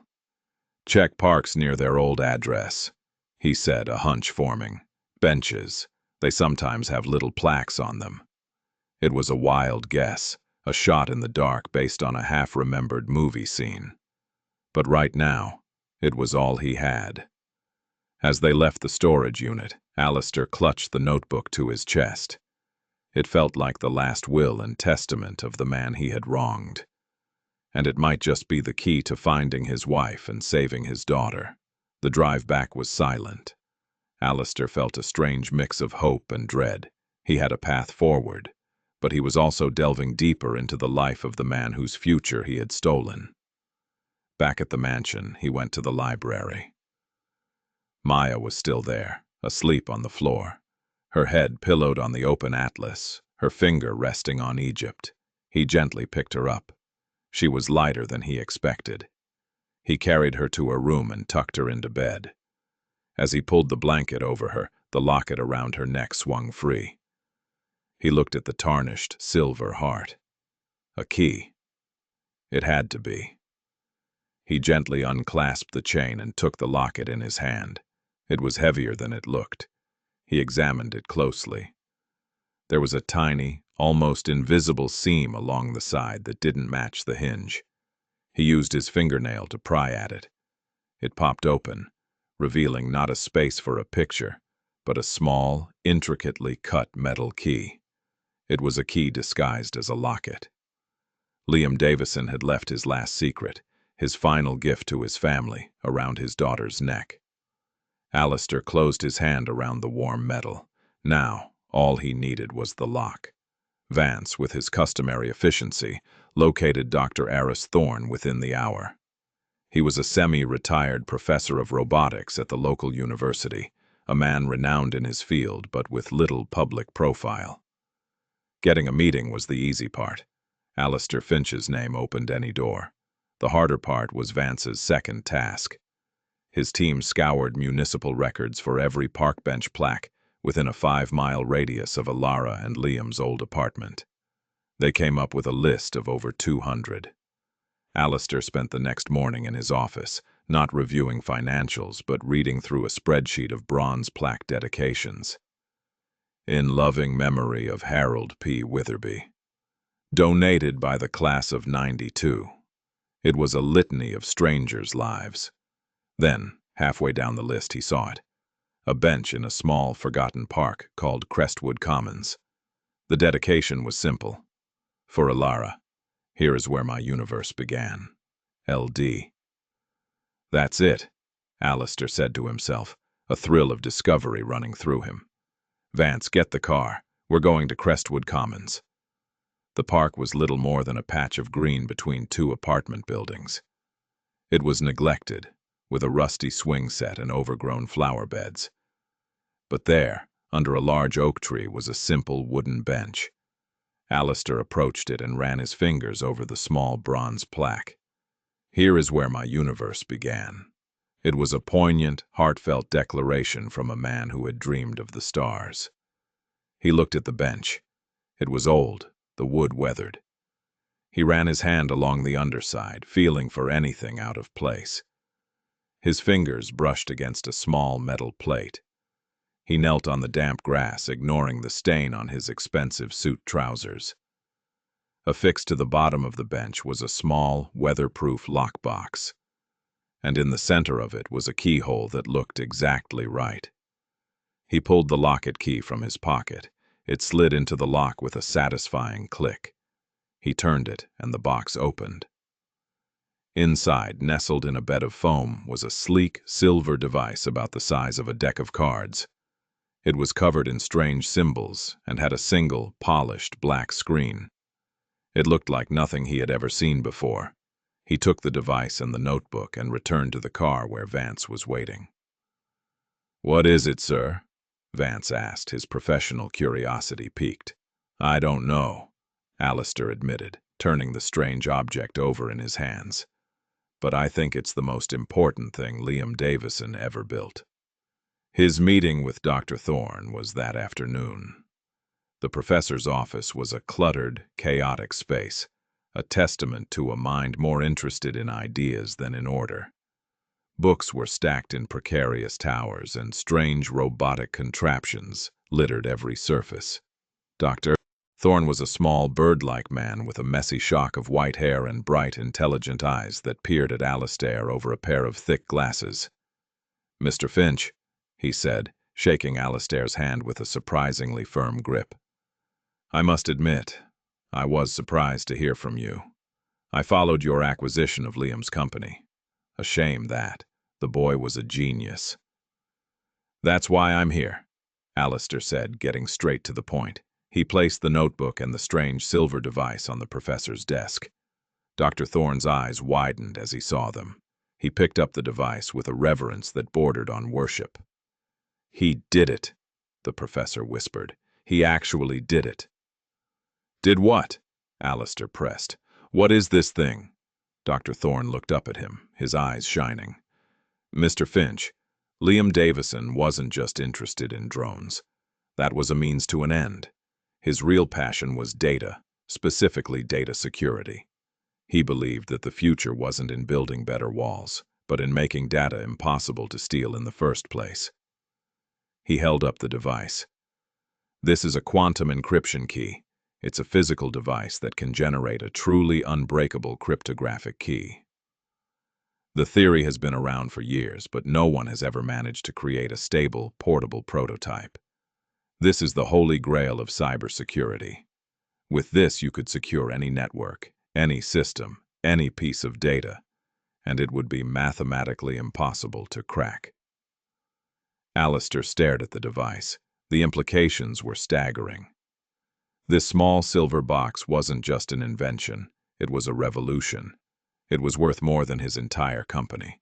"Check parks near their old address," he said, a hunch forming. "Benches. They sometimes have little plaques on them." It was a wild guess, a shot in the dark based on a half-remembered movie scene. But right now, it was all he had. As they left the storage unit, Alistair clutched the notebook to his chest. It felt like the last will and testament of the man he had wronged. And it might just be the key to finding his wife and saving his daughter. The drive back was silent. Alistair felt a strange mix of hope and dread. He had a path forward, but he was also delving deeper into the life of the man whose future he had stolen. Back at the mansion, he went to the library. Maya was still there, asleep on the floor, her head pillowed on the open atlas, her finger resting on Egypt. He gently picked her up. She was lighter than he expected. He carried her to her room and tucked her into bed. As he pulled the blanket over her, the locket around her neck swung free. He looked at the tarnished, silver heart. A key. It had to be. He gently unclasped the chain and took the locket in his hand. It was heavier than it looked. He examined it closely. There was a tiny, almost invisible seam along the side that didn't match the hinge. He used his fingernail to pry at it. It popped open, revealing not a space for a picture, but a small, intricately cut metal key. It was a key disguised as a locket. Liam Davison had left his last secret, his final gift to his family, around his daughter's neck. Alistair closed his hand around the warm metal. Now, all he needed was the lock. Vance, with his customary efficiency, located Dr. Aris Thorne within the hour. He was a semi-retired professor of robotics at the local university, a man renowned in his field but with little public profile. Getting a meeting was the easy part. Alistair Finch's name opened any door. The harder part was Vance's second task. His team scoured municipal records for every park bench plaque within a 5-mile radius of Alara and Liam's old apartment. They came up with a list of over 200. Alistair spent the next morning in his office, not reviewing financials but reading through a spreadsheet of bronze plaque dedications. In loving memory of Harold P. Witherby. Donated by the class of '92. It was a litany of strangers' lives. Then, halfway down the list, he saw it. A bench in a small, forgotten park called Crestwood Commons. The dedication was simple. For Alara, here is where my universe began. L.D. That's it, Alistair said to himself, a thrill of discovery running through him. Vance, get the car. We're going to Crestwood Commons. The park was little more than a patch of green between two apartment buildings. It was neglected, with a rusty swing set and overgrown flower beds. But there, under a large oak tree, was a simple wooden bench. Alistair approached it and ran his fingers over the small bronze plaque. Here is where my universe began. It was a poignant, heartfelt declaration from a man who had dreamed of the stars. He looked at the bench. It was old, the wood weathered. He ran his hand along the underside, feeling for anything out of place. His fingers brushed against a small metal plate. He knelt on the damp grass, ignoring the stain on his expensive suit trousers. Affixed to the bottom of the bench was a small, weatherproof lockbox, and in the center of it was a keyhole that looked exactly right. He pulled the locket key from his pocket. It slid into the lock with a satisfying click. He turned it, and the box opened. Inside, nestled in a bed of foam, was a sleek, silver device about the size of a deck of cards. It was covered in strange symbols and had a single, polished, black screen. It looked like nothing he had ever seen before. He took the device and the notebook and returned to the car where Vance was waiting. "What is it, sir?" Vance asked, his professional curiosity piqued. "I don't know," Alistair admitted, turning the strange object over in his hands. "But I think it's the most important thing Liam Davison ever built." His meeting with Dr. Thorne was that afternoon. The professor's office was a cluttered, chaotic space, a testament to a mind more interested in ideas than in order. Books were stacked in precarious towers, and strange robotic contraptions littered every surface. Dr. Thorne was a small, bird-like man with a messy shock of white hair and bright, intelligent eyes that peered at Alistair over a pair of thick glasses. "Mr. Finch," he said, shaking Alistair's hand with a surprisingly firm grip. "I must admit, I was surprised to hear from you. I followed your acquisition of Liam's company. A shame that. The boy was a genius." "That's why I'm here," Alistair said, getting straight to the point. He placed the notebook and the strange silver device on the professor's desk. Dr. Thorne's eyes widened as he saw them. He picked up the device with a reverence that bordered on worship. "He did it," the professor whispered. "He actually did it." "Did what?" Alistair pressed. "What is this thing?" Dr. Thorne looked up at him, his eyes shining. "Mr. Finch, Liam Davison wasn't just interested in drones. That was a means to an end. His real passion was data, specifically data security. He believed that the future wasn't in building better walls, but in making data impossible to steal in the first place." He held up the device. "This is a quantum encryption key. It's a physical device that can generate a truly unbreakable cryptographic key. The theory has been around for years, but no one has ever managed to create a stable, portable prototype. This is the holy grail of cybersecurity. With this, you could secure any network, any system, any piece of data, and it would be mathematically impossible to crack." Alistair stared at the device. The implications were staggering. This small silver box wasn't just an invention, it was a revolution. It was worth more than his entire company.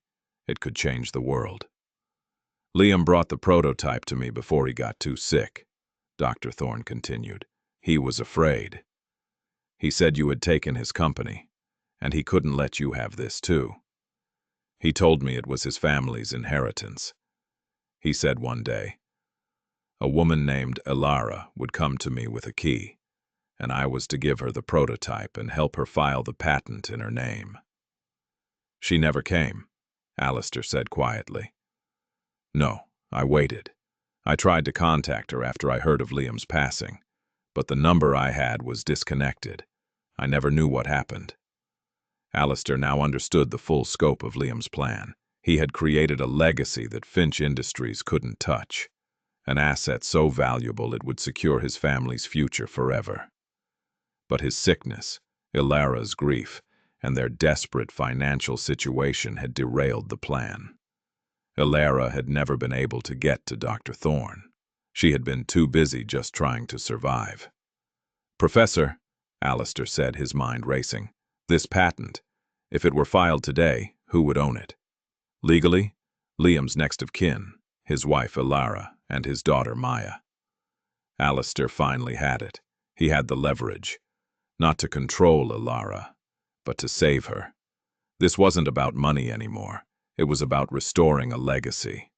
It could change the world. Liam brought the prototype to me before he got too sick, Dr. Thorne continued. He was afraid. He said you had taken his company, and he couldn't let you have this too. He told me it was his family's inheritance. He said one day, a woman named Elara would come to me with a key, and I was to give her the prototype and help her file the patent in her name. She never came, Alistair said quietly. No, I waited. I tried to contact her after I heard of Liam's passing, but the number I had was disconnected. I never knew what happened. Alistair now understood the full scope of Liam's plan. He had created a legacy that Finch Industries couldn't touch, an asset so valuable it would secure his family's future forever. But his sickness, Ilara's grief, and their desperate financial situation had derailed the plan. Ilara had never been able to get to Dr. Thorne. She had been too busy just trying to survive. Professor, Alistair said, his mind racing, this patent, if it were filed today, who would own it? Legally, Liam's next of kin, his wife Ilara, and his daughter Maya. Alistair finally had it. He had the leverage, not to control Ilara, but to save her. This wasn't about money anymore. It was about restoring a legacy.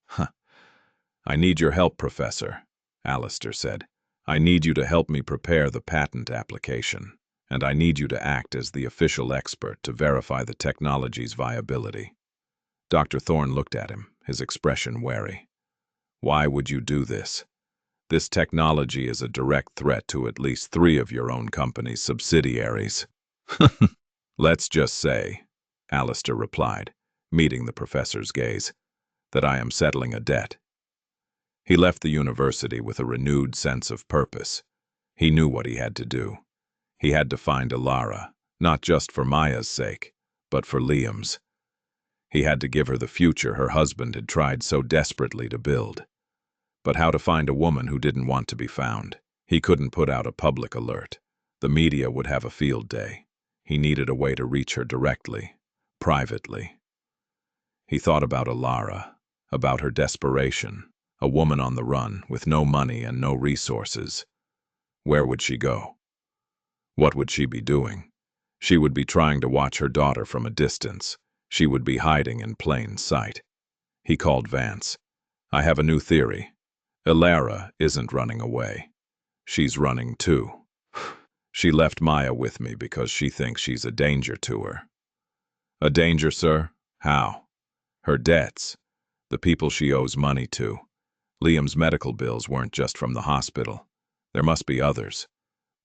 I need your help, Professor, Alistair said. I need you to help me prepare the patent application, and I need you to act as the official expert to verify the technology's viability. Dr. Thorne looked at him, his expression wary. Why would you do this? This technology is a direct threat to at least 3 of your own company's subsidiaries. Let's just say, Alistair replied, meeting the professor's gaze, that I am settling a debt. He left the university with a renewed sense of purpose. He knew what he had to do. He had to find Ilara, not just for Maya's sake, but for Liam's. He had to give her the future her husband had tried so desperately to build. But how to find a woman who didn't want to be found? He couldn't put out a public alert. The media would have a field day. He needed a way to reach her directly, privately. He thought about Ilara, about her desperation, a woman on the run with no money and no resources. Where would she go? What would she be doing? She would be trying to watch her daughter from a distance. She would be hiding in plain sight. He called Vance. I have a new theory. Ilara isn't running away. She's running too. She left Maya with me because she thinks she's a danger to her. A danger, sir? How? Her debts. The people she owes money to. Liam's medical bills weren't just from the hospital. There must be others.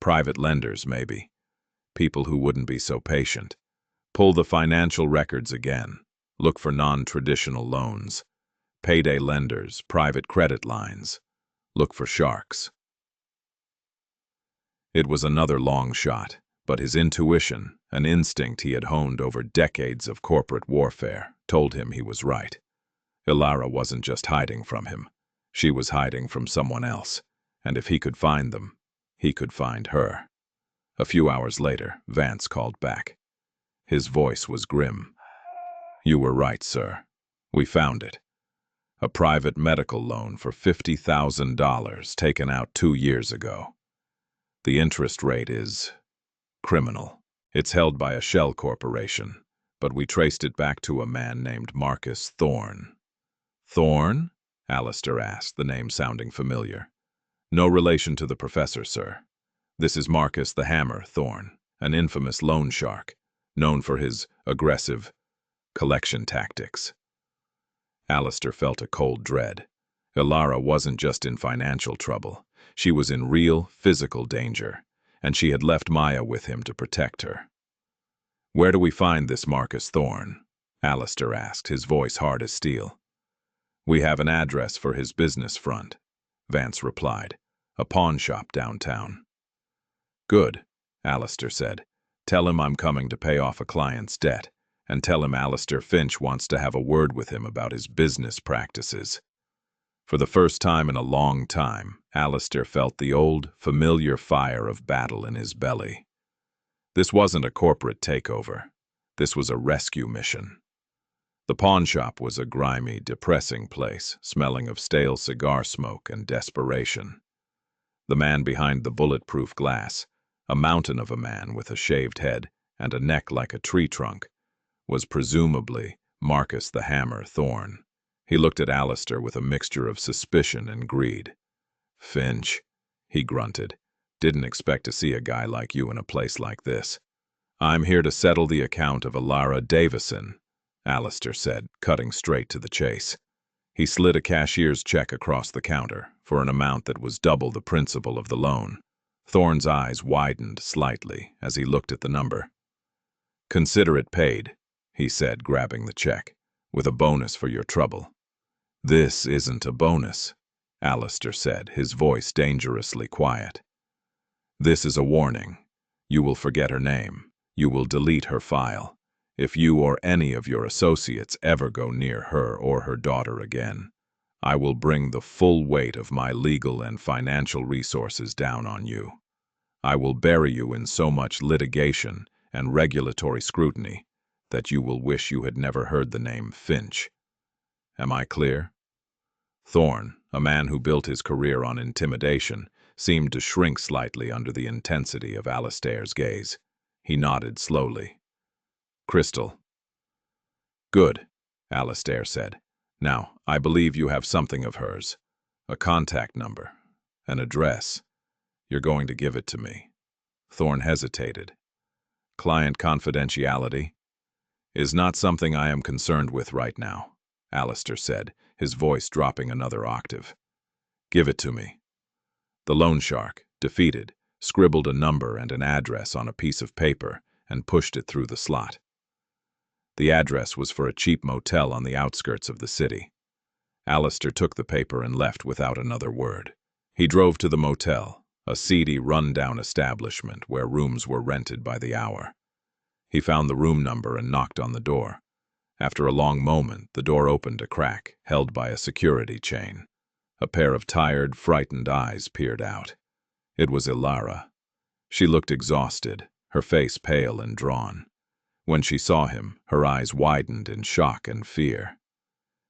Private lenders, maybe. People who wouldn't be so patient. Pull the financial records again. Look for non-traditional loans. Payday lenders, private credit lines. Look for sharks. It was another long shot, but his intuition, an instinct he had honed over decades of corporate warfare, told him he was right. Ilara wasn't just hiding from him. She was hiding from someone else, and if he could find them, he could find her. A few hours later, Vance called back. His voice was grim. You were right, sir. We found it. A private medical loan for $50,000 taken out 2 years ago. The interest rate is criminal. It's held by a shell corporation, but we traced it back to a man named Marcus Thorne. Thorne? Alistair asked, the name sounding familiar. No relation to the professor, sir. This is Marcus the Hammer Thorne, an infamous loan shark, known for his aggressive collection tactics. Alistair felt a cold dread. Ilara wasn't just in financial trouble. She was in real, physical danger, and she had left Maya with him to protect her. Where do we find this Marcus Thorne? Alistair asked, his voice hard as steel. We have an address for his business front, Vance replied. A pawn shop downtown. Good, Alistair said. Tell him I'm coming to pay off a client's debt, and tell him Alistair Finch wants to have a word with him about his business practices. For the first time in a long time, Alistair felt the old, familiar fire of battle in his belly. This wasn't a corporate takeover. This was a rescue mission. The pawn shop was a grimy, depressing place, smelling of stale cigar smoke and desperation. The man behind the bulletproof glass, a mountain of a man with a shaved head and a neck like a tree trunk, was presumably Marcus the Hammer Thorne. He looked at Alistair with a mixture of suspicion and greed. "Finch," he grunted, "didn't expect to see a guy like you in a place like this." "I'm here to settle the account of Alara Davison," Alistair said, cutting straight to the chase. He slid a cashier's check across the counter for an amount that was double the principal of the loan. Thorne's eyes widened slightly as he looked at the number. "Consider it paid," he said, grabbing the check, "with a bonus for your trouble." "This isn't a bonus," Alistair said, his voice dangerously quiet. "This is a warning. You will forget her name. You will delete her file. If you or any of your associates ever go near her or her daughter again, I will bring the full weight of my legal and financial resources down on you. I will bury you in so much litigation and regulatory scrutiny that you will wish you had never heard the name Finch. Am I clear?" Thorne, a man who built his career on intimidation, seemed to shrink slightly under the intensity of Alistair's gaze. He nodded slowly. "Crystal." "Good," Alistair said. "Now, I believe you have something of hers. A contact number. An address. You're going to give it to me." Thorne hesitated. "Client confidentiality is not something I am concerned with right now," Alistair said, his voice dropping another octave. "Give it to me." The loan shark, defeated, scribbled a number and an address on a piece of paper and pushed it through the slot. The address was for a cheap motel on the outskirts of the city. Alistair took the paper and left without another word. He drove to the motel, a seedy, run-down establishment where rooms were rented by the hour. He found the room number and knocked on the door. After a long moment, the door opened a crack, held by a security chain. A pair of tired, frightened eyes peered out. It was Alara. She looked exhausted, her face pale and drawn. When she saw him, her eyes widened in shock and fear.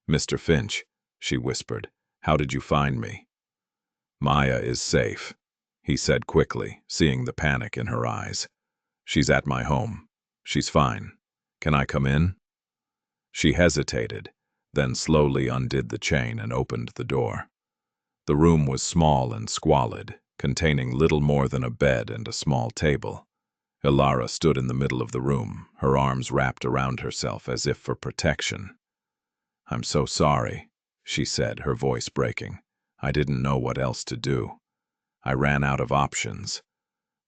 "Mr. Finch," she whispered, "how did you find me?" "Maya is safe," he said quickly, seeing the panic in her eyes. "She's at my home. She's fine. Can I come in?" She hesitated, then slowly undid the chain and opened the door. The room was small and squalid, containing little more than a bed and a small table. Alara stood in the middle of the room, her arms wrapped around herself as if for protection. "I'm so sorry," she said, her voice breaking. "I didn't know what else to do. I ran out of options.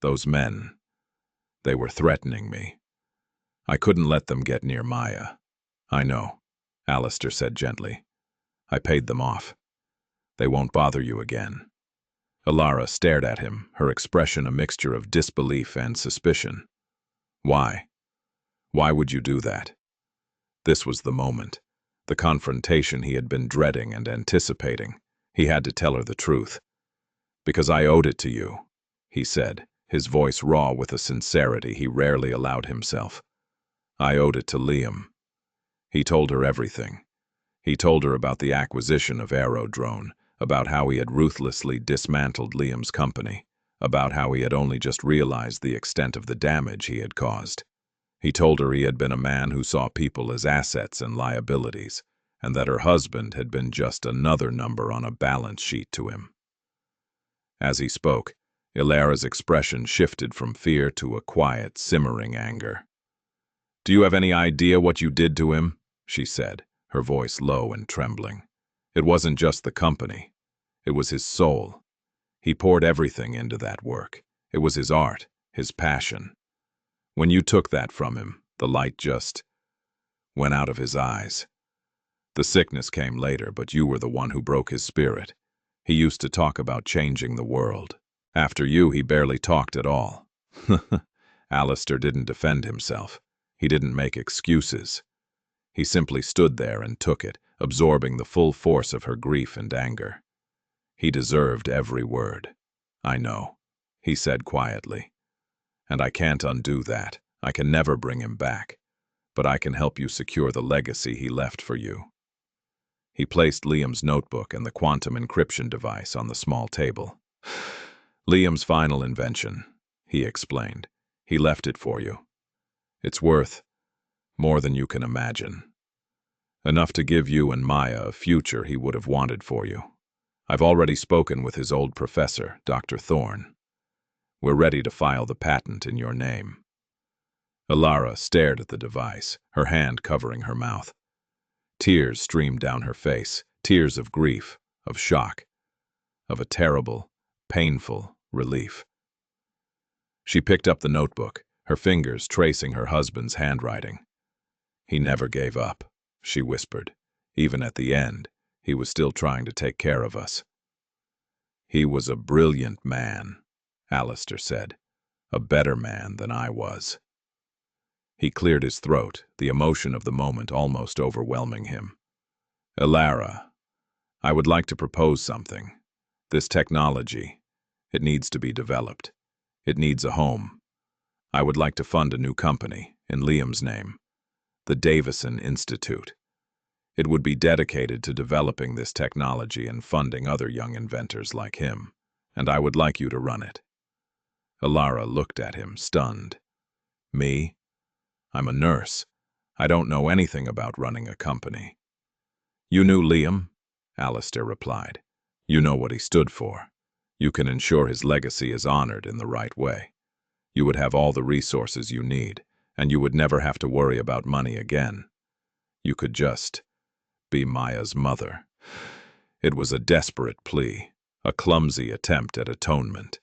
Those men, they were threatening me. I couldn't let them get near Maya." "I know," Alistair said gently. "I paid them off. They won't bother you again." Alara stared at him, her expression a mixture of disbelief and suspicion. "Why? Why would you do that?" This was the moment, the confrontation he had been dreading and anticipating. He had to tell her the truth. "Because I owed it to you," he said, his voice raw with a sincerity he rarely allowed himself. "I owed it to Liam." He told her everything. He told her about the acquisition of Aerodrone, about how he had ruthlessly dismantled Liam's company, about how he had only just realized the extent of the damage he had caused. He told her he had been a man who saw people as assets and liabilities, and that her husband had been just another number on a balance sheet to him. As he spoke, Ilara's expression shifted from fear to a quiet, simmering anger. "Do you have any idea what you did to him?" she said, her voice low and trembling. "It wasn't just the company. It was his soul. He poured everything into that work. It was his art, his passion. When you took that from him, the light just went out of his eyes. The sickness came later, but you were the one who broke his spirit. He used to talk about changing the world. After you, he barely talked at all." Alistair didn't defend himself. He didn't make excuses. He simply stood there and took it, absorbing the full force of her grief and anger. "He deserved every word. I know," he said quietly. "And I can't undo that. I can never bring him back. but I can help you secure the legacy he left for you." He placed Liam's notebook and the quantum encryption device on the small table. "Liam's final invention," he explained. "He left it for you. It's worth more than you can imagine. Enough to give you and Maya a future he would have wanted for you. I've already spoken with his old professor, Dr. Thorne. We're ready to file the patent in your name." Alara stared at the device, her hand covering her mouth. Tears streamed down her face, tears of grief, of shock, of a terrible, painful relief. She picked up the notebook, her fingers tracing her husband's handwriting. "He never gave up," she whispered. "Even at the end, he was still trying to take care of us." "He was a brilliant man," Alistair said. "A better man than I was." He cleared his throat, the emotion of the moment almost overwhelming him. "Alara, I would like to propose something. This technology, it needs to be developed. It needs a home. I would like to fund a new company, in Liam's name, the Davison Institute. It would be dedicated to developing this technology and funding other young inventors like him, and I would like you to run it." Alara looked at him, stunned. "Me? I'm a nurse. I don't know anything about running a company." "You knew Liam?" Alistair replied. "You know what he stood for. You can ensure his legacy is honored in the right way. You would have all the resources you need, and you would never have to worry about money again. You could just be Maya's mother." It was a desperate plea, a clumsy attempt at atonement.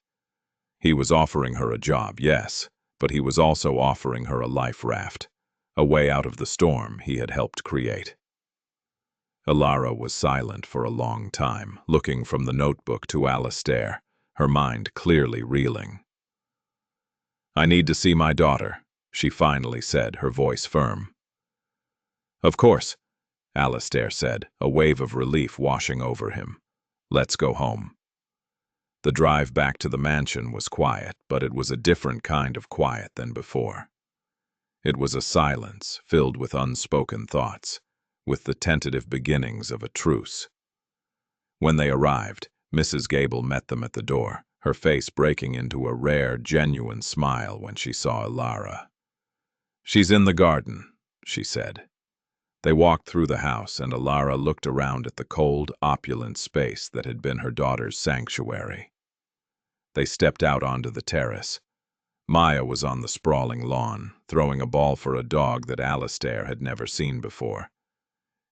He was offering her a job, yes, but he was also offering her a life raft, a way out of the storm he had helped create. Alara was silent for a long time, looking from the notebook to Alistair, her mind clearly reeling. "I need to see my daughter," she finally said, her voice firm. "Of course," Alistair said, a wave of relief washing over him. "Let's go home." The drive back to the mansion was quiet, but it was a different kind of quiet than before. It was a silence filled with unspoken thoughts, with the tentative beginnings of a truce. When they arrived, Mrs. Gable met them at the door, her face breaking into a rare, genuine smile when she saw Alara. "She's in the garden," she said. They walked through the house, and Alara looked around at the cold, opulent space that had been her daughter's sanctuary. They stepped out onto the terrace. Maya was on the sprawling lawn, throwing a ball for a dog that Alistair had never seen before.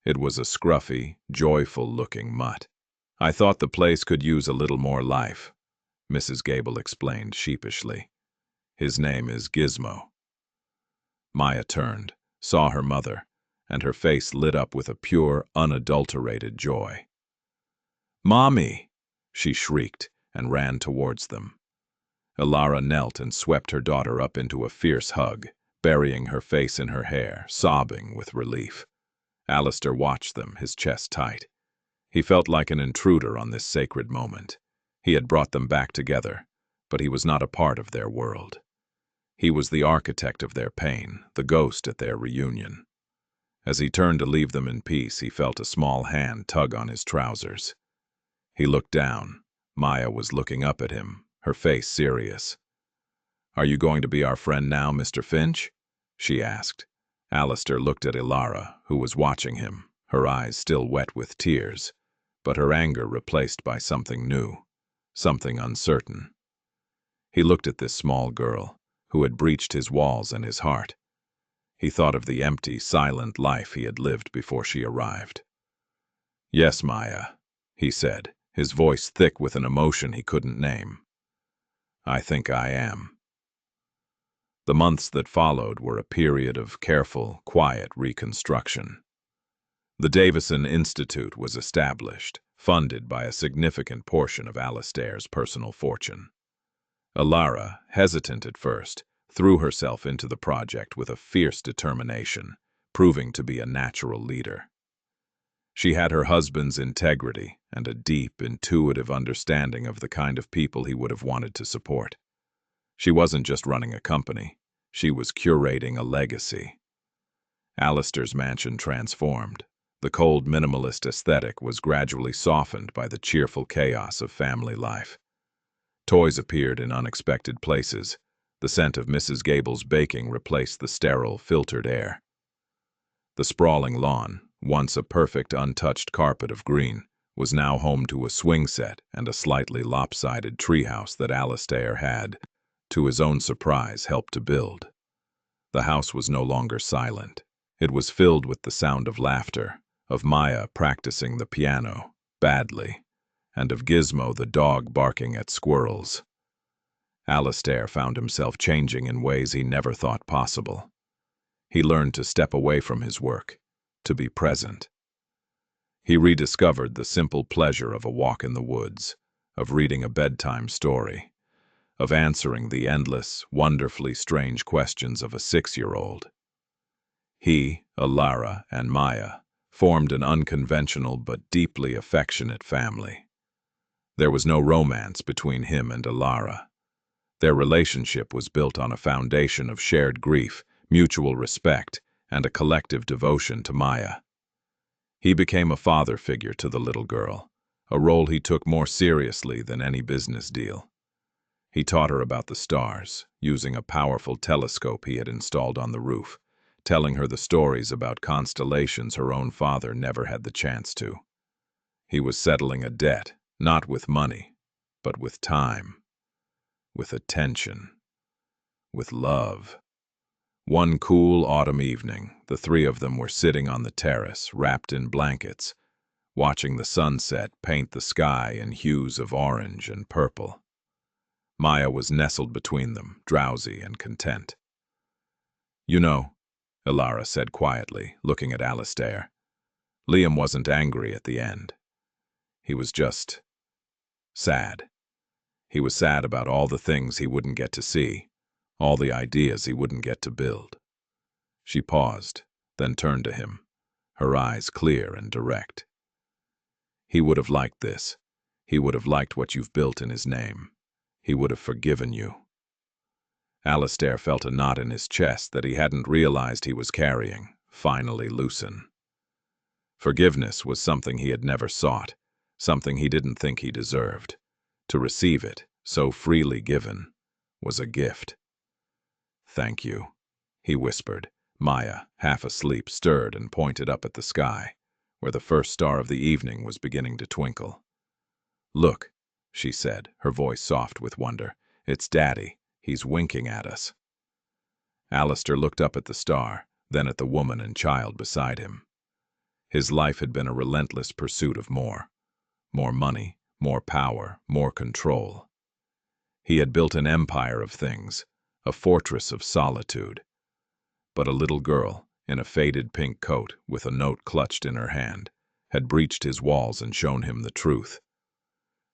It was a scruffy, joyful-looking mutt. "I thought the place could use a little more life," Mrs. Gable explained sheepishly. "His name is Gizmo." Maya turned, saw her mother, and her face lit up with a pure, unadulterated joy. "Mommy!" she shrieked and ran towards them. Alara knelt and swept her daughter up into a fierce hug, burying her face in her hair, sobbing with relief. Alistair watched them, his chest tight. He felt like an intruder on this sacred moment. He had brought them back together, but he was not a part of their world. He was the architect of their pain, the ghost at their reunion. As he turned to leave them in peace, he felt a small hand tug on his trousers. He looked down. Maya was looking up at him, her face serious. "Are you going to be our friend now, Mr. Finch?" she asked. Alistair looked at Alara, who was watching him, her eyes still wet with tears, but her anger replaced by something new, something uncertain. He looked at this small girl, who had breached his walls and his heart. He thought of the empty, silent life he had lived before she arrived. "Yes, Maya," he said, his voice thick with an emotion he couldn't name. "I think I am." The months that followed were a period of careful, quiet reconstruction. The Davison Institute was established, funded by a significant portion of Alistair's personal fortune. Alara, hesitant at first, threw herself into the project with a fierce determination, proving to be a natural leader. She had her husband's integrity and a deep, intuitive understanding of the kind of people he would have wanted to support. She wasn't just running a company, she was curating a legacy. Alistair's mansion transformed. The cold minimalist aesthetic was gradually softened by the cheerful chaos of family life. Toys appeared in unexpected places. The scent of Mrs. Gable's baking replaced the sterile, filtered air. The sprawling lawn, once a perfect, untouched carpet of green, was now home to a swing set and a slightly lopsided treehouse that Alistair had, to his own surprise, helped to build. The house was no longer silent. It was filled with the sound of laughter, of Maya practicing the piano, badly, and of Gizmo the dog barking at squirrels. Alistair found himself changing in ways he never thought possible. He learned to step away from his work, to be present. He rediscovered the simple pleasure of a walk in the woods, of reading a bedtime story, of answering the endless, wonderfully strange questions of a 6-year-old. He, Alara, and Maya formed an unconventional but deeply affectionate family. There was no romance between him and Alara. Their relationship was built on a foundation of shared grief, mutual respect, and a collective devotion to Maya. He became a father figure to the little girl, a role he took more seriously than any business deal. He taught her about the stars, using a powerful telescope he had installed on the roof, telling her the stories about constellations her own father never had the chance to. He was settling a debt, not with money, but with time, with attention, with love. One cool autumn evening, the three of them were sitting on the terrace, wrapped in blankets, watching the sunset paint the sky in hues of orange and purple. Maya was nestled between them, drowsy and content. "You know," Ilara said quietly, looking at Alistair, "Liam wasn't angry at the end. He was just sad. He was sad about all the things he wouldn't get to see, all the ideas he wouldn't get to build." She paused, then turned to him, her eyes clear and direct. "He would have liked this. He would have liked what you've built in his name. He would have forgiven you." Alistair felt a knot in his chest that he hadn't realized he was carrying, finally loosen. Forgiveness was something he had never sought, something he didn't think he deserved. To receive it, so freely given, was a gift. "Thank you," he whispered. Maya, half asleep, stirred and pointed up at the sky, where the first star of the evening was beginning to twinkle. "Look," she said, her voice soft with wonder. "It's Daddy. He's winking at us." Alistair looked up at the star, then at the woman and child beside him. His life had been a relentless pursuit of more. More money, more power, more control. He had built an empire of things, a fortress of solitude. But a little girl, in a faded pink coat, with a note clutched in her hand, had breached his walls and shown him the truth.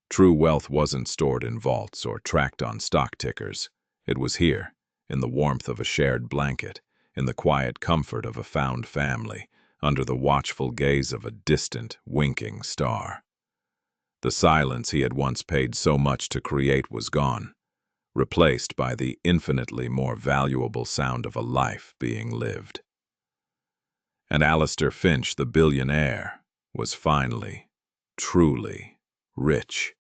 True wealth wasn't stored in vaults or tracked on stock tickers. It was here, in the warmth of a shared blanket, in the quiet comfort of a found family, under the watchful gaze of a distant, winking star. The silence he had once paid so much to create was gone, replaced by the infinitely more valuable sound of a life being lived. And Alistair Finch, the billionaire, was finally, truly rich.